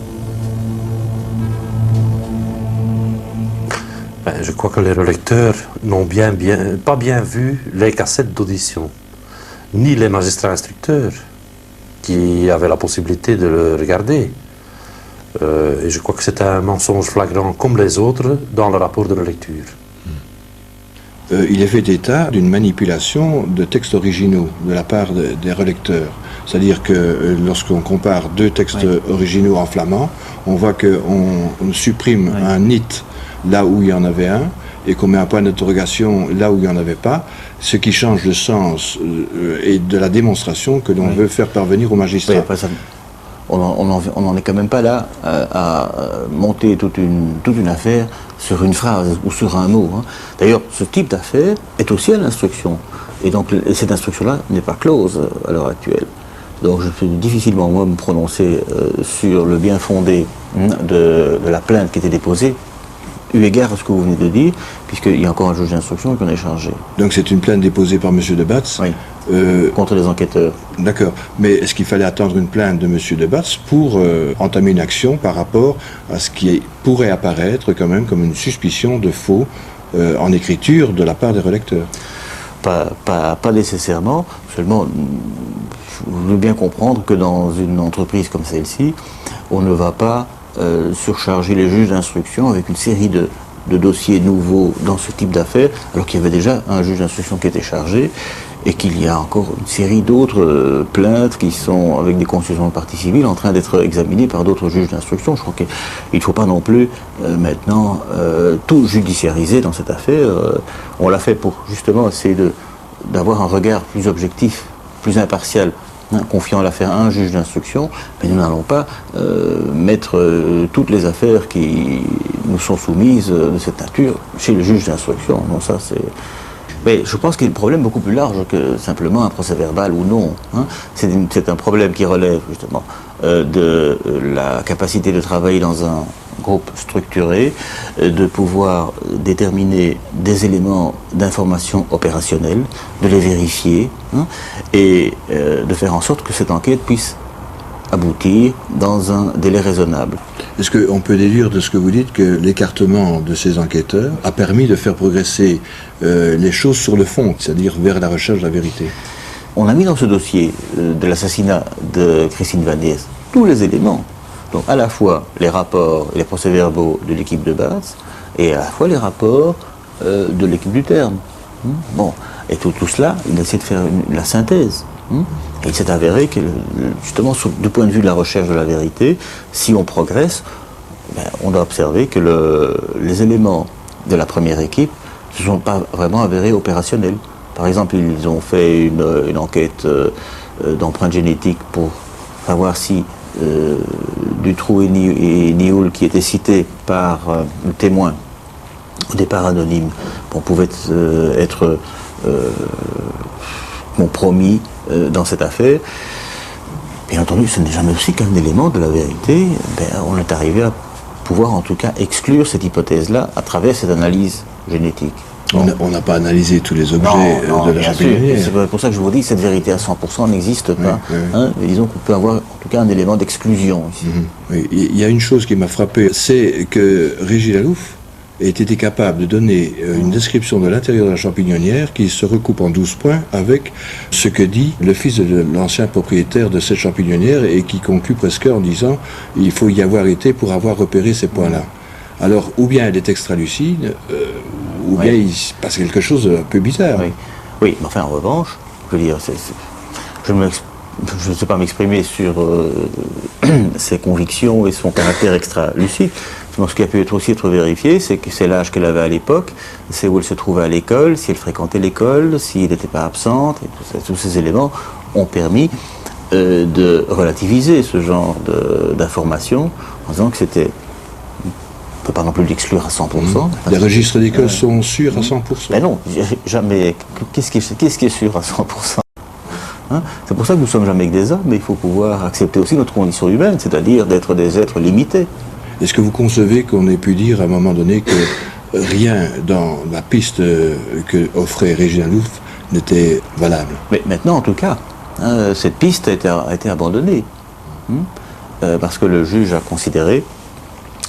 Speaker 7: Je crois que les relecteurs n'ont pas bien vu les cassettes d'audition, ni les magistrats instructeurs qui avaient la possibilité de le regarder. Et je crois que c'est un mensonge flagrant comme les autres dans le rapport de relecture.
Speaker 5: Il est fait état d'une manipulation de textes originaux de la part des relecteurs. C'est-à-dire que lorsqu'on compare 2 textes originaux en flamand, on voit qu'on supprime un nit là où il y en avait un, et qu'on met un point d'interrogation là où il n'y en avait pas, ce qui change le sens et de la démonstration que l'on veut faire parvenir au magistrat.
Speaker 11: Oui, après ça, on n'en est quand même pas là à monter toute une affaire sur une phrase ou sur un mot. Hein. D'ailleurs, ce type d'affaire est aussi à l'instruction. Et donc, cette instruction-là n'est pas close à l'heure actuelle. Donc, je peux difficilement, moi, me prononcer sur le bien fondé de la plainte qui était déposée, eu égard à ce que vous venez de dire, puisqu'il y a encore un juge d'instruction qu'on a changé.
Speaker 5: Donc c'est une plainte déposée par M. Debatz?
Speaker 11: Oui, contre les enquêteurs.
Speaker 5: D'accord, mais est-ce qu'il fallait attendre une plainte de M. Debatz pour entamer une action par rapport à ce qui pourrait apparaître quand même comme une suspicion de faux en écriture de la part des relecteurs?
Speaker 11: Pas nécessairement, seulement vous devez bien comprendre que dans une entreprise comme celle-ci, on ne va pas surcharger les juges d'instruction avec une série de dossiers nouveaux dans ce type d'affaires, alors qu'il y avait déjà un juge d'instruction qui était chargé et qu'il y a encore une série d'autres plaintes qui sont avec des constitutions de partie civile en train d'être examinées par d'autres juges d'instruction. Je crois qu'il ne faut pas non plus maintenant tout judiciariser dans cette affaire. On l'a fait pour justement essayer d'avoir un regard plus objectif, plus impartial confiant l'affaire à un juge d'instruction, mais nous n'allons pas mettre toutes les affaires qui nous sont soumises de cette nature chez le juge d'instruction. Non, ça c'est... Mais je pense qu'il y a un problème beaucoup plus large que simplement un procès verbal ou non. C'est un problème qui relève justement de la capacité de travailler dans un groupe structuré, de pouvoir déterminer des éléments d'information opérationnelle, de les vérifier et de faire en sorte que cette enquête puisse aboutir dans un délai raisonnable.
Speaker 5: Est-ce qu'on peut déduire de ce que vous dites que l'écartement de ces enquêteurs a permis de faire progresser les choses sur le fond, c'est-à-dire vers la recherche de la vérité?
Speaker 11: On a mis dans ce dossier de l'assassinat de Christine Vaniez tous les éléments. Donc à la fois les rapports et les procès-verbaux de l'équipe de Batz et à la fois les rapports de l'équipe du Terme. Bon, et tout cela, il a essayé de faire la synthèse. Et il s'est avéré que, justement, du point de vue de la recherche de la vérité, si on progresse, on doit observer que les éléments de la première équipe ne se sont pas vraiment avérés opérationnels. Par exemple, ils ont fait une enquête d'empreinte génétique pour savoir si Dutroux et Nioul, qui étaient cités par le témoin, au départ anonyme, pouvaient être compromis dans cette affaire. Bien entendu, ce n'est jamais aussi qu'un élément de la vérité. On est arrivé à pouvoir en tout cas exclure cette hypothèse-là à travers cette analyse génétique.
Speaker 5: On n'a pas analysé tous les objets de la champignon.
Speaker 11: C'est pour ça que je vous dis que cette vérité à 100% n'existe pas. Mais disons qu'on peut avoir en tout cas un élément d'exclusion ici.
Speaker 5: Oui. Il y a une chose qui m'a frappé, c'est que Régis Lalouf ait été capable de donner une description de l'intérieur de la champignonnière qui se recoupe en 12 points avec ce que dit le fils de l'ancien propriétaire de cette champignonnière et qui conclut presque en disant il faut y avoir été pour avoir repéré ces points-là. Alors, ou bien elle est extra-lucide, ou bien il se passe quelque chose de un peu bizarre.
Speaker 11: Oui, mais enfin, en revanche, je veux dire, je ne sais pas m'exprimer sur ses convictions et son caractère extra-lucide. Ce qui a pu aussi être vérifié, c'est que c'est l'âge qu'elle avait à l'époque, c'est où elle se trouvait à l'école, si elle fréquentait l'école, s'il n'était pas absente, et tous ces éléments ont permis de relativiser ce genre d'informations en disant que c'était... On ne peut pas non plus l'exclure à 100%.
Speaker 5: Les registres d'école sont sûrs à 100%.
Speaker 11: Ben non, jamais. Qu'est-ce qui est sûr à 100%? C'est pour ça que nous ne sommes jamais que des hommes, mais il faut pouvoir accepter aussi notre condition humaine, c'est-à-dire d'être des êtres limités.
Speaker 5: Est-ce que vous concevez qu'on ait pu dire à un moment donné que rien dans la piste que offrait Régis Lalouf n'était valable?
Speaker 11: Mais maintenant, en tout cas, cette piste a été abandonnée. Parce que le juge a considéré...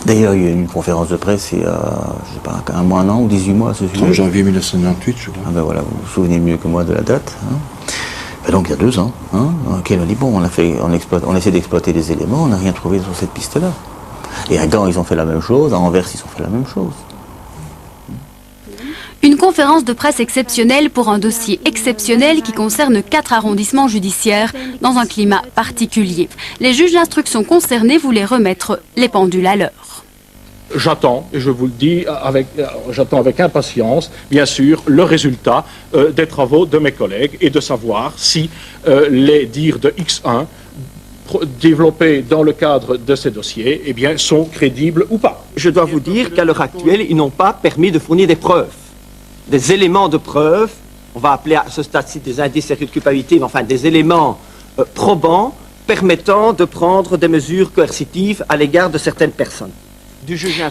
Speaker 11: D'ailleurs, il y a eu une conférence de presse il y a, je sais pas, un an ou 18 mois à ce sujet.
Speaker 5: En janvier 1998, je crois.
Speaker 11: Ah ben voilà, vous vous souvenez mieux que moi de la date. Donc il y a 2 ans, auquel on dit, bon, on essaie d'exploiter des éléments, on n'a rien trouvé sur cette piste-là. Et à Gand, ils ont fait la même chose, à Anvers, ils ont fait la même chose.
Speaker 12: Une conférence de presse exceptionnelle pour un dossier exceptionnel qui concerne 4 arrondissements judiciaires dans un climat particulier. Les juges d'instruction concernés voulaient remettre les pendules à l'heure.
Speaker 13: J'attends, et je vous le dis, j'attends avec impatience, bien sûr, le résultat des travaux de mes collègues et de savoir si les dires de X1 développés dans le cadre de ces dossiers eh bien, sont crédibles ou pas.
Speaker 14: Je dois vous dire qu'à l'heure actuelle, ils n'ont pas permis de fournir des preuves, des éléments de preuve, on va appeler à ce stade-ci des indices de culpabilité, mais enfin des éléments probants permettant de prendre des mesures coercitives à l'égard de certaines personnes.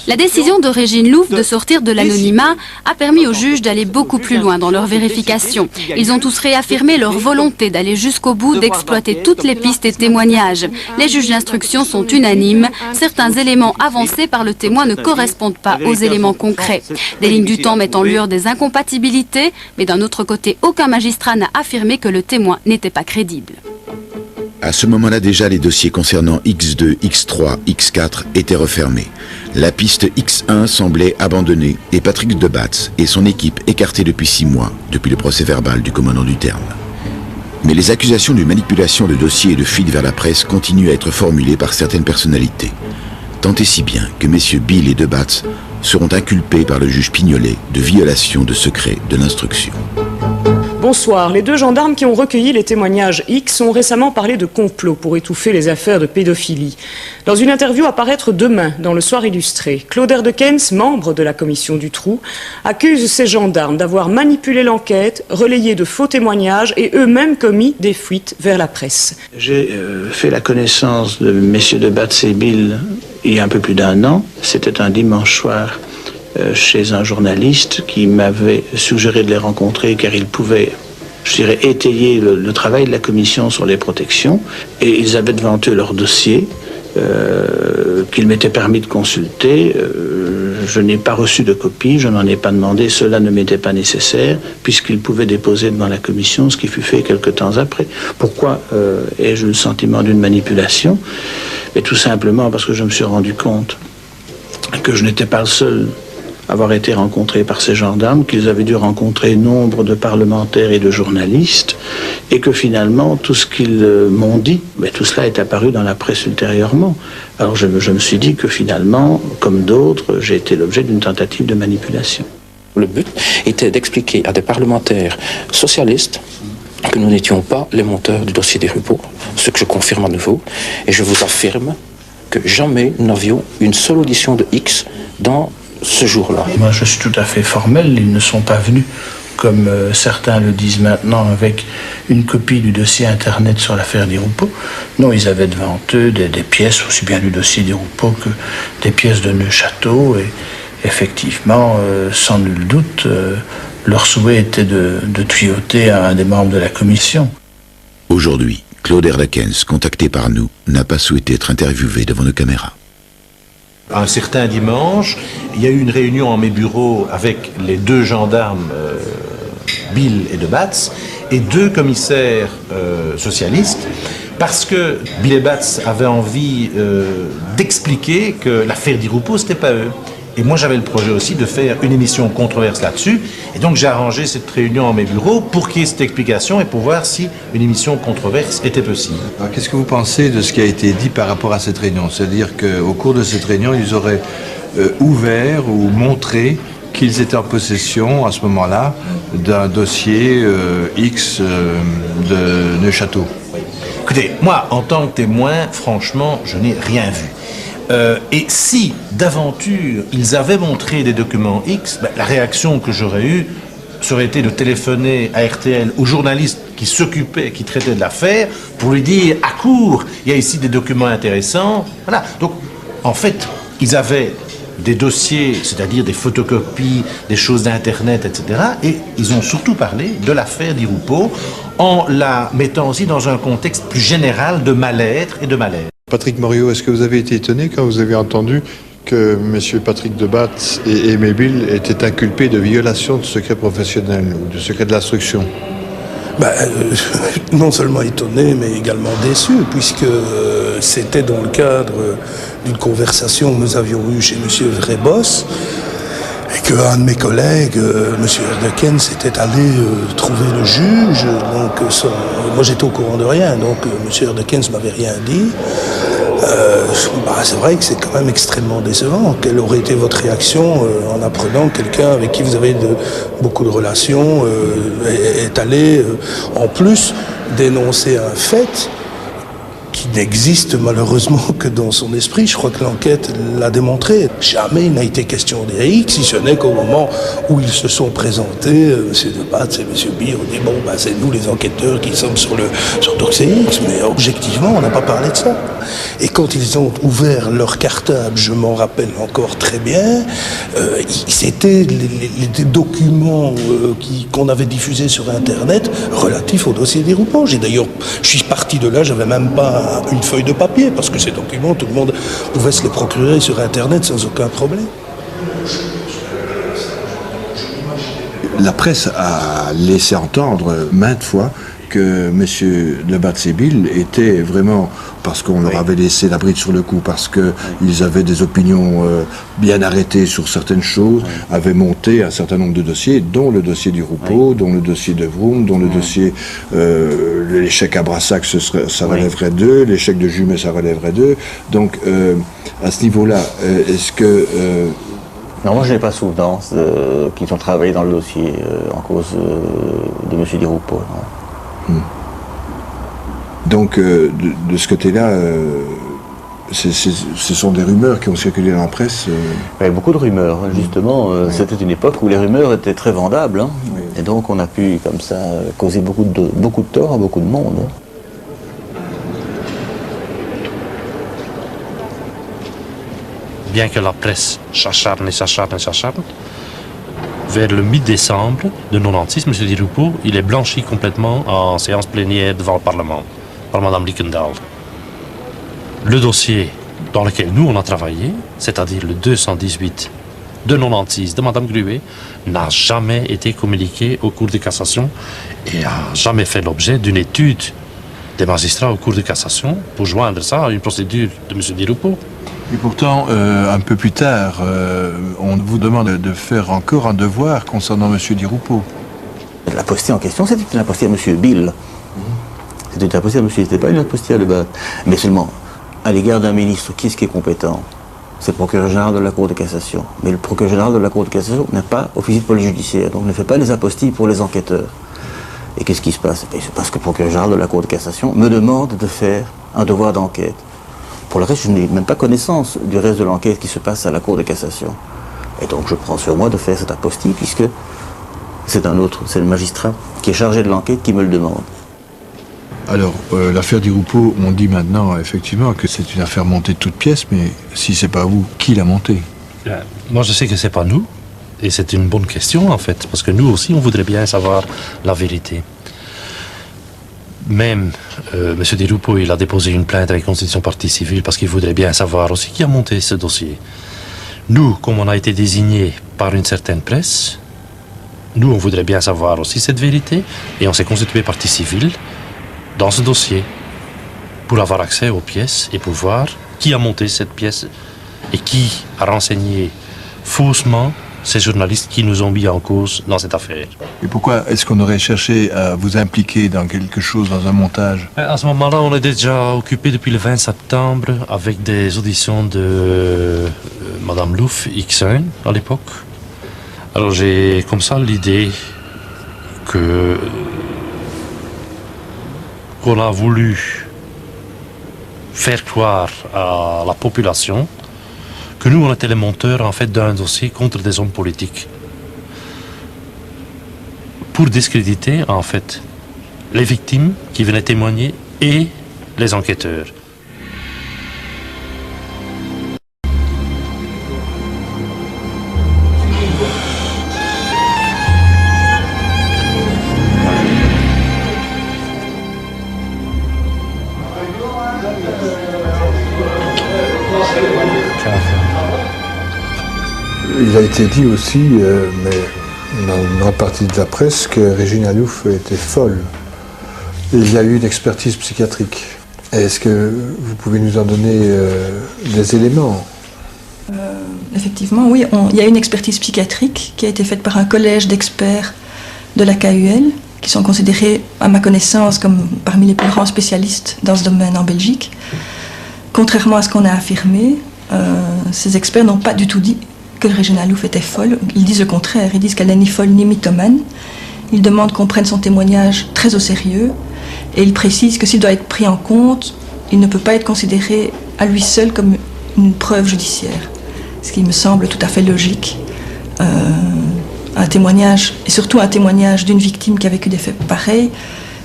Speaker 12: La décision de Régis Lalouf de sortir de l'anonymat a permis aux juges d'aller beaucoup plus loin dans leur vérification. Ils ont tous réaffirmé leur volonté d'aller jusqu'au bout, d'exploiter toutes les pistes et témoignages. Les juges d'instruction sont unanimes. Certains éléments avancés par le témoin ne correspondent pas aux éléments concrets. Des lignes du temps mettent en lueur des incompatibilités, mais d'un autre côté, aucun magistrat n'a affirmé que le témoin n'était pas crédible.
Speaker 2: À ce moment-là déjà, les dossiers concernant X2, X3, X4 étaient refermés. La piste X1 semblait abandonnée et Patrick de Batz et son équipe écartés depuis 6 mois, depuis le procès verbal du commandant du Terme. Mais les accusations de manipulation de dossiers et de fuite vers la presse continuent à être formulées par certaines personnalités. Tant et si bien que messieurs Bill et de Batz seront inculpés par le juge Pignolet de violation de secret de l'instruction.
Speaker 15: Bonsoir. Les deux gendarmes qui ont recueilli les témoignages X ont récemment parlé de complot pour étouffer les affaires de pédophilie. Dans une interview à paraître demain dans le Soir illustré, Claude Erdekens, membre de la commission du Trou, accuse ces gendarmes d'avoir manipulé l'enquête, relayé de faux témoignages et eux-mêmes commis des fuites vers la presse.
Speaker 16: J'ai fait la connaissance de messieurs de Batz et Bill il y a un peu plus d'1 an. C'était un dimanche soir chez un journaliste qui m'avait suggéré de les rencontrer car ils pouvaient, je dirais, étayer le travail de la commission sur les protections, et ils avaient devant eux leur dossier qu'il m'était permis de consulter. Je n'ai pas reçu de copie, je n'en ai pas demandé, cela ne m'était pas nécessaire puisqu'ils pouvaient déposer devant la commission, ce qui fut fait quelque temps après. Pourquoi ai-je le sentiment d'une manipulation? Mais tout simplement parce que je me suis rendu compte que je n'étais pas le seul avoir été rencontré par ces gendarmes, qu'ils avaient dû rencontrer nombre de parlementaires et de journalistes, et que finalement, tout ce qu'ils m'ont dit, mais tout cela est apparu dans la presse ultérieurement. Alors je me suis dit que finalement, comme d'autres, j'ai été l'objet d'une tentative de manipulation.
Speaker 6: Le but était d'expliquer à des parlementaires socialistes que nous n'étions pas les monteurs du dossier des Rupeau, ce que je confirme à nouveau, et je vous affirme que jamais nous n'avions une seule audition de X dans ce jour-là.
Speaker 16: Moi, je suis tout à fait formel. Ils ne sont pas venus, comme certains le disent maintenant, avec une copie du dossier Internet sur l'affaire des Rupeau. Non, ils avaient devant eux des pièces, aussi bien du dossier des Rupeau que des pièces de Neuchâteau. Et effectivement, sans nul doute, leur souhait était de tuyauter à un des membres de la commission.
Speaker 2: Aujourd'hui, Claude Erdekens, contacté par nous, n'a pas souhaité être interviewé devant nos caméras.
Speaker 17: Un certain dimanche, il y a eu une réunion en mes bureaux avec les deux gendarmes, Bill et de Batz, et deux commissaires socialistes, parce que Bill et Batz avaient envie d'expliquer que l'affaire des Rupeau, c'était pas eux. Et moi, j'avais le projet aussi de faire une émission controverse là-dessus. Et donc, j'ai arrangé cette réunion en mes bureaux pour qu'il y ait cette explication et pour voir si une émission controverse était possible.
Speaker 5: Alors, qu'est-ce que vous pensez de ce qui a été dit par rapport à cette réunion? C'est-à-dire qu'au cours de cette réunion, ils auraient ouvert ou montré qu'ils étaient en possession, à ce moment-là, d'un dossier X de Neuchâteau.
Speaker 17: Écoutez, moi, en tant que témoin, franchement, je n'ai rien vu. Et si, d'aventure, ils avaient montré des documents X, la réaction que j'aurais eue serait été de téléphoner à RTL aux journalistes qui s'occupaient, qui traitaient de l'affaire, pour lui dire, à court, il y a ici des documents intéressants. Voilà. Donc, en fait, ils avaient des dossiers, c'est-à-dire des photocopies, des choses d'Internet, etc. Et ils ont surtout parlé de l'affaire des Rupeau en la mettant aussi dans un contexte plus général de mal-être et de malaise.
Speaker 5: Patrick Morio, est-ce que vous avez été étonné quand vous avez entendu que M. Patrick de Batz et Aimé Bill étaient inculpés de violation de secret professionnel ou de secret de l'instruction?
Speaker 18: Non seulement étonné, mais également déçu, puisque c'était dans le cadre d'une conversation que nous avions eue chez M. Vrébos, et qu'un de mes collègues, M. Erdekens, était allé trouver le juge. Donc, moi, j'étais au courant de rien, donc M. Erdekens m'avait rien dit. C'est vrai que c'est quand même extrêmement décevant. Quelle aurait été votre réaction en apprenant que quelqu'un avec qui vous avez beaucoup de relations est allé, en plus, dénoncer un fait qui n'existe malheureusement que dans son esprit? Je crois que l'enquête l'a démontré. Jamais il n'a été question des X, si ce n'est qu'au moment où ils se sont présentés, M. de Batz et M. Bill ont dit bon, c'est nous les enquêteurs qui sommes sur Dossier X, mais objectivement on n'a pas parlé de ça. Et quand ils ont ouvert leur cartable, je m'en rappelle encore très bien, c'était les documents qu'on avait diffusés sur Internet relatifs au dossier des Rupeau. Je suis parti de là, j'avais même pas une feuille de papier, parce que ces documents, tout le monde pouvait se les procurer sur Internet sans aucun problème.
Speaker 5: La presse a laissé entendre maintes fois que M. de Batz et Bill étaient vraiment, parce qu'on leur avait laissé la bride sur le cou, parce qu'ils avaient des opinions bien arrêtées sur certaines choses, avaient monté un certain nombre de dossiers, dont le dossier du Rupeau, dont le dossier de Vroom, dont le dossier, l'échec à Brassac, ça relèverait d'eux, l'échec de Jumet, ça relèverait d'eux. Donc, à ce niveau-là, est-ce que
Speaker 11: Non, moi je n'ai pas souvenance qu'ils ont travaillé dans le dossier en cause de M. Di Rupo.
Speaker 5: Donc, de ce côté-là, ce sont des rumeurs qui ont circulé dans la presse.
Speaker 11: Il y a beaucoup de rumeurs, justement. C'était une époque où les rumeurs étaient très vendables. Hein. Oui. Et donc, on a pu, comme ça, causer beaucoup de tort à beaucoup de monde. Hein.
Speaker 6: Bien que la presse s'acharne, vers le mi-décembre de 96, M. Di Rupo, il est blanchi complètement en séance plénière devant le Parlement, par Mme Lickendal. Le dossier dans lequel nous on a travaillé, c'est-à-dire le 218 de 96 de Mme Gruet, n'a jamais été communiqué au Cour de cassation et n'a jamais fait l'objet d'une étude des magistrats au Cour de cassation pour joindre ça à une procédure de M. Di Rupo.
Speaker 5: Et pourtant, un peu plus tard, on vous demande de faire encore un devoir concernant M. Di Rupo.
Speaker 11: L'apostille en question, c'était une apostille à M. Bill. C'était une apostille à M. C'était pas une apostille à Le Bat. Mais seulement, à l'égard d'un ministre, qui est-ce qui est compétent? C'est le procureur général de la Cour de cassation. Mais le procureur général de la Cour de cassation n'est pas officier de police judiciaire, donc ne fait pas les apostilles pour les enquêteurs. Et qu'est-ce qui se passe? Il se passe que le procureur général de la Cour de cassation me demande de faire un devoir d'enquête. Pour le reste, je n'ai même pas connaissance du reste de l'enquête qui se passe à la Cour de cassation. Et donc je prends sur moi de faire cette apostille, puisque c'est le magistrat qui est chargé de l'enquête qui me le demande.
Speaker 5: Alors, l'affaire Di Rupo, on dit maintenant effectivement que c'est une affaire montée de toutes pièces, mais si c'est pas vous, qui l'a montée?
Speaker 6: Moi, je sais que c'est pas nous, et c'est une bonne question en fait, parce que nous aussi, on voudrait bien savoir la vérité. Même M. Di Rupo, il a déposé une plainte avec constitution partie civile parce qu'il voudrait bien savoir aussi qui a monté ce dossier. Nous, comme on a été désignés par une certaine presse, nous, on voudrait bien savoir aussi cette vérité, et on s'est constitué partie civile dans ce dossier pour avoir accès aux pièces et pour voir qui a monté cette pièce et qui a renseigné faussement ces journalistes qui nous ont mis en cause dans cette affaire.
Speaker 5: Et pourquoi est-ce qu'on aurait cherché à vous impliquer dans quelque chose, dans un montage?
Speaker 6: À ce moment-là, on est déjà occupé depuis le 20 septembre avec des auditions de Mme Louf, X1 à l'époque. Alors j'ai comme ça l'idée qu'on a voulu faire croire à la population que nous, on était les monteurs en fait d'un dossier contre des hommes politiques pour discréditer en fait les victimes qui venaient témoigner et les enquêteurs.
Speaker 18: Il a été dit aussi, mais dans une grande partie de la presse, que Regina Louf était folle. Il y a eu une expertise psychiatrique. Est-ce que vous pouvez nous en donner des éléments?
Speaker 19: Effectivement, oui. Il y a une expertise psychiatrique qui a été faite par un collège d'experts de la KUL, qui sont considérés, à ma connaissance, comme parmi les plus grands spécialistes dans ce domaine en Belgique. Contrairement à ce qu'on a affirmé, ces experts n'ont pas du tout dit que Regina Louf était folle. Ils disent le contraire. Ils disent qu'elle n'est ni folle ni mythomane. Ils demandent qu'on prenne son témoignage très au sérieux. Et ils précisent que s'il doit être pris en compte, il ne peut pas être considéré à lui seul comme une preuve judiciaire. Ce qui me semble tout à fait logique. Un témoignage, et surtout un témoignage d'une victime qui a vécu des faits pareils,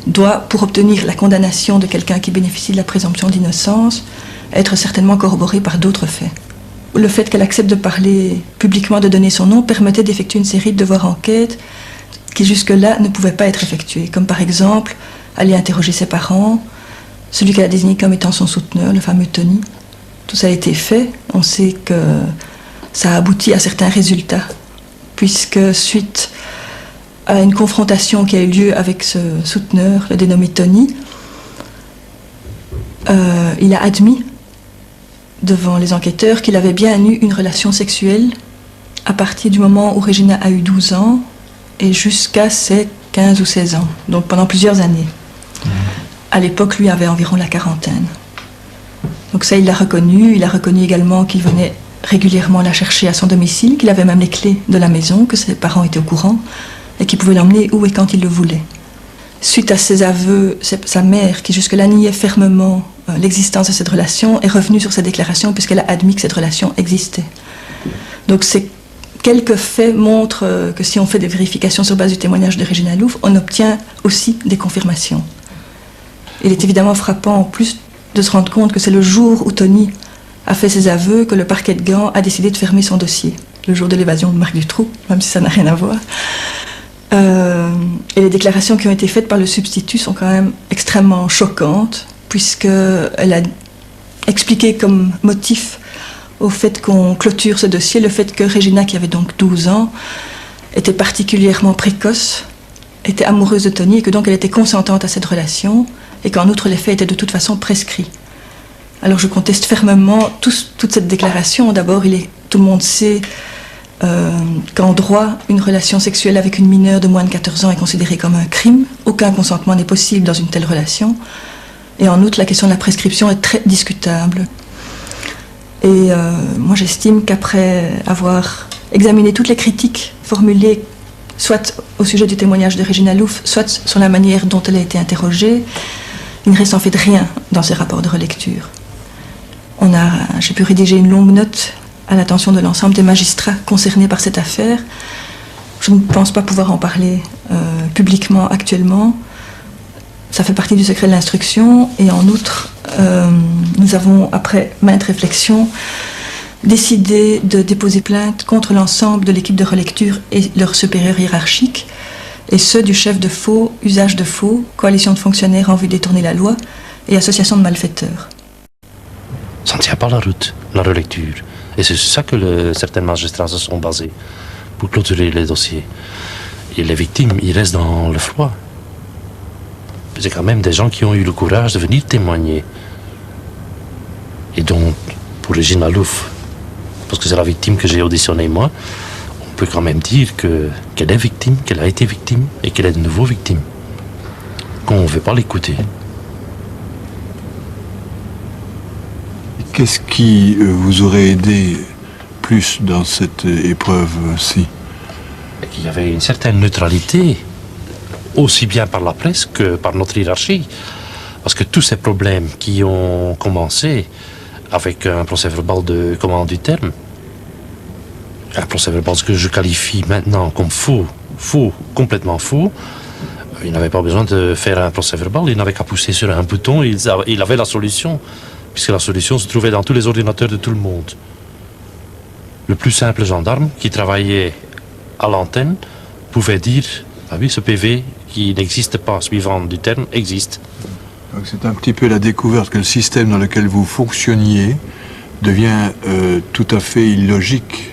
Speaker 19: doit, pour obtenir la condamnation de quelqu'un qui bénéficie de la présomption d'innocence, être certainement corroboré par d'autres faits. Le fait qu'elle accepte de parler publiquement, de donner son nom, permettait d'effectuer une série de devoirs enquête qui jusque-là ne pouvaient pas être effectués, comme par exemple aller interroger ses parents, celui qu'elle a désigné comme étant son souteneur, le fameux Tony. Tout ça a été fait. On sait que ça a abouti à certains résultats, puisque suite à une confrontation qui a eu lieu avec ce souteneur, le dénommé Tony, il a admis devant les enquêteurs qu'il avait bien eu une relation sexuelle à partir du moment où Regina a eu 12 ans et jusqu'à ses 15 ou 16 ans, donc pendant plusieurs années. À l'époque, lui avait environ la quarantaine. Donc ça, il l'a reconnu. Il a reconnu également qu'il venait régulièrement la chercher à son domicile, qu'il avait même les clés de la maison, que ses parents étaient au courant, et qu'il pouvait l'emmener où et quand il le voulait. Suite à ces aveux, sa mère, qui jusque-là niait fermement l'existence de cette relation, est revenue sur ses déclarations puisqu'elle a admis que cette relation existait. Donc ces quelques faits montrent que si on fait des vérifications sur base du témoignage de Régina Louf, on obtient aussi des confirmations. Il est évidemment frappant en plus de se rendre compte que c'est le jour où Tony a fait ses aveux que le parquet de Gand a décidé de fermer son dossier, le jour de l'évasion de Marc Dutroux, même si ça n'a rien à voir. Et les déclarations qui ont été faites par le substitut sont quand même extrêmement choquantes, puisqu'elle a expliqué comme motif au fait qu'on clôture ce dossier le fait que Régina, qui avait donc 12 ans, était particulièrement précoce, était amoureuse de Tony et que donc elle était consentante à cette relation et qu'en outre les faits étaient de toute façon prescrits. Alors je conteste fermement toute cette déclaration. D'abord, tout le monde sait qu'en droit, une relation sexuelle avec une mineure de moins de 14 ans est considérée comme un crime. Aucun consentement n'est possible dans une telle relation. Et en outre, la question de la prescription est très discutable. Et moi, j'estime qu'après avoir examiné toutes les critiques formulées, soit au sujet du témoignage de Régina Louf, soit sur la manière dont elle a été interrogée, il ne reste en fait rien dans ces rapports de relecture. J'ai pu rédiger une longue note à l'attention de l'ensemble des magistrats concernés par cette affaire. Je ne pense pas pouvoir en parler publiquement actuellement. Ça fait partie du secret de l'instruction. Et en outre, nous avons, après maintes réflexions, décidé de déposer plainte contre l'ensemble de l'équipe de relecture et leurs supérieurs hiérarchiques, et ceux du chef de faux, usage de faux, coalition de fonctionnaires en vue de détourner la loi et association de malfaiteurs.
Speaker 20: Ça ne tient pas la route, la relecture. Et c'est sur ça que certains magistrats se sont basés pour clôturer les dossiers. Et les victimes, ils restent dans le froid. C'est quand même des gens qui ont eu le courage de venir témoigner. Et donc, pour Régina Louf, parce que c'est la victime que j'ai auditionnée moi, on peut quand même dire qu'elle est victime, qu'elle a été victime et qu'elle est de nouveau victime. Qu'on ne veut pas l'écouter.
Speaker 5: Qu'est-ce qui vous aurait aidé plus dans cette épreuve-ci?
Speaker 20: Qu'il y avait une certaine neutralité, aussi bien par la presse que par notre hiérarchie. Parce que tous ces problèmes qui ont commencé avec un procès-verbal de commande du terme, un procès-verbal que je qualifie maintenant comme faux, complètement faux, il n'avait pas besoin de faire un procès-verbal, il n'avait qu'à pousser sur un bouton, il avait la solution. Puisque la solution se trouvait dans tous les ordinateurs de tout le monde. Le plus simple gendarme qui travaillait à l'antenne pouvait dire « Ah oui, ce PV qui n'existe pas, suivant du terme, existe ».
Speaker 5: Donc c'est un petit peu la découverte que le système dans lequel vous fonctionniez devient tout à fait illogique.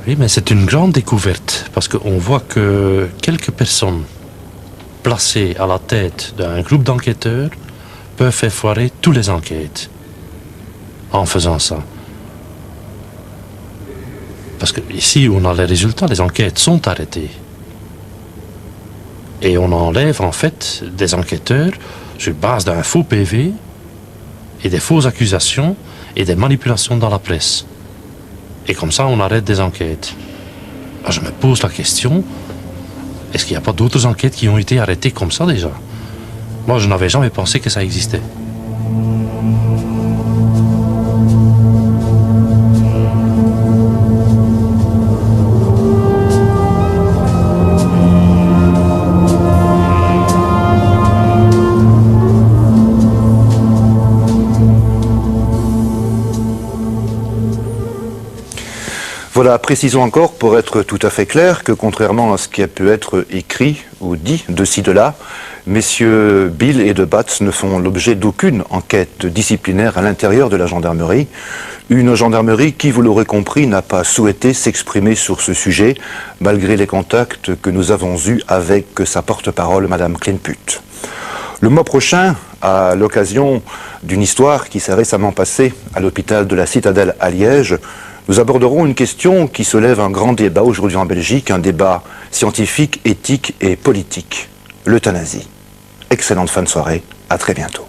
Speaker 20: Oui, mais c'est une grande découverte, parce qu'on voit que quelques personnes placées à la tête d'un groupe d'enquêteurs peuvent faire foirer toutes les enquêtes en faisant ça. Parce que ici, on a les résultats, les enquêtes sont arrêtées. Et on enlève en fait des enquêteurs sur base d'un faux PV et des fausses accusations et des manipulations dans la presse. Et comme ça, on arrête des enquêtes. Alors, je me pose la question, est-ce qu'il n'y a pas d'autres enquêtes qui ont été arrêtées comme ça déjà ? Moi, je n'avais jamais pensé que ça existait.
Speaker 1: Voilà, précisons encore, pour être tout à fait clair, que contrairement à ce qui a pu être écrit ou dit de ci de là, messieurs Bill et de Batz ne font l'objet d'aucune enquête disciplinaire à l'intérieur de la gendarmerie. Une gendarmerie qui, vous l'aurez compris, n'a pas souhaité s'exprimer sur ce sujet, malgré les contacts que nous avons eus avec sa porte-parole, Madame Kleinput. Le mois prochain, à l'occasion d'une histoire qui s'est récemment passée à l'hôpital de la Citadelle à Liège, nous aborderons une question qui soulève un grand débat aujourd'hui en Belgique, un débat scientifique, éthique et politique, l'euthanasie. Excellente fin de soirée, à très bientôt.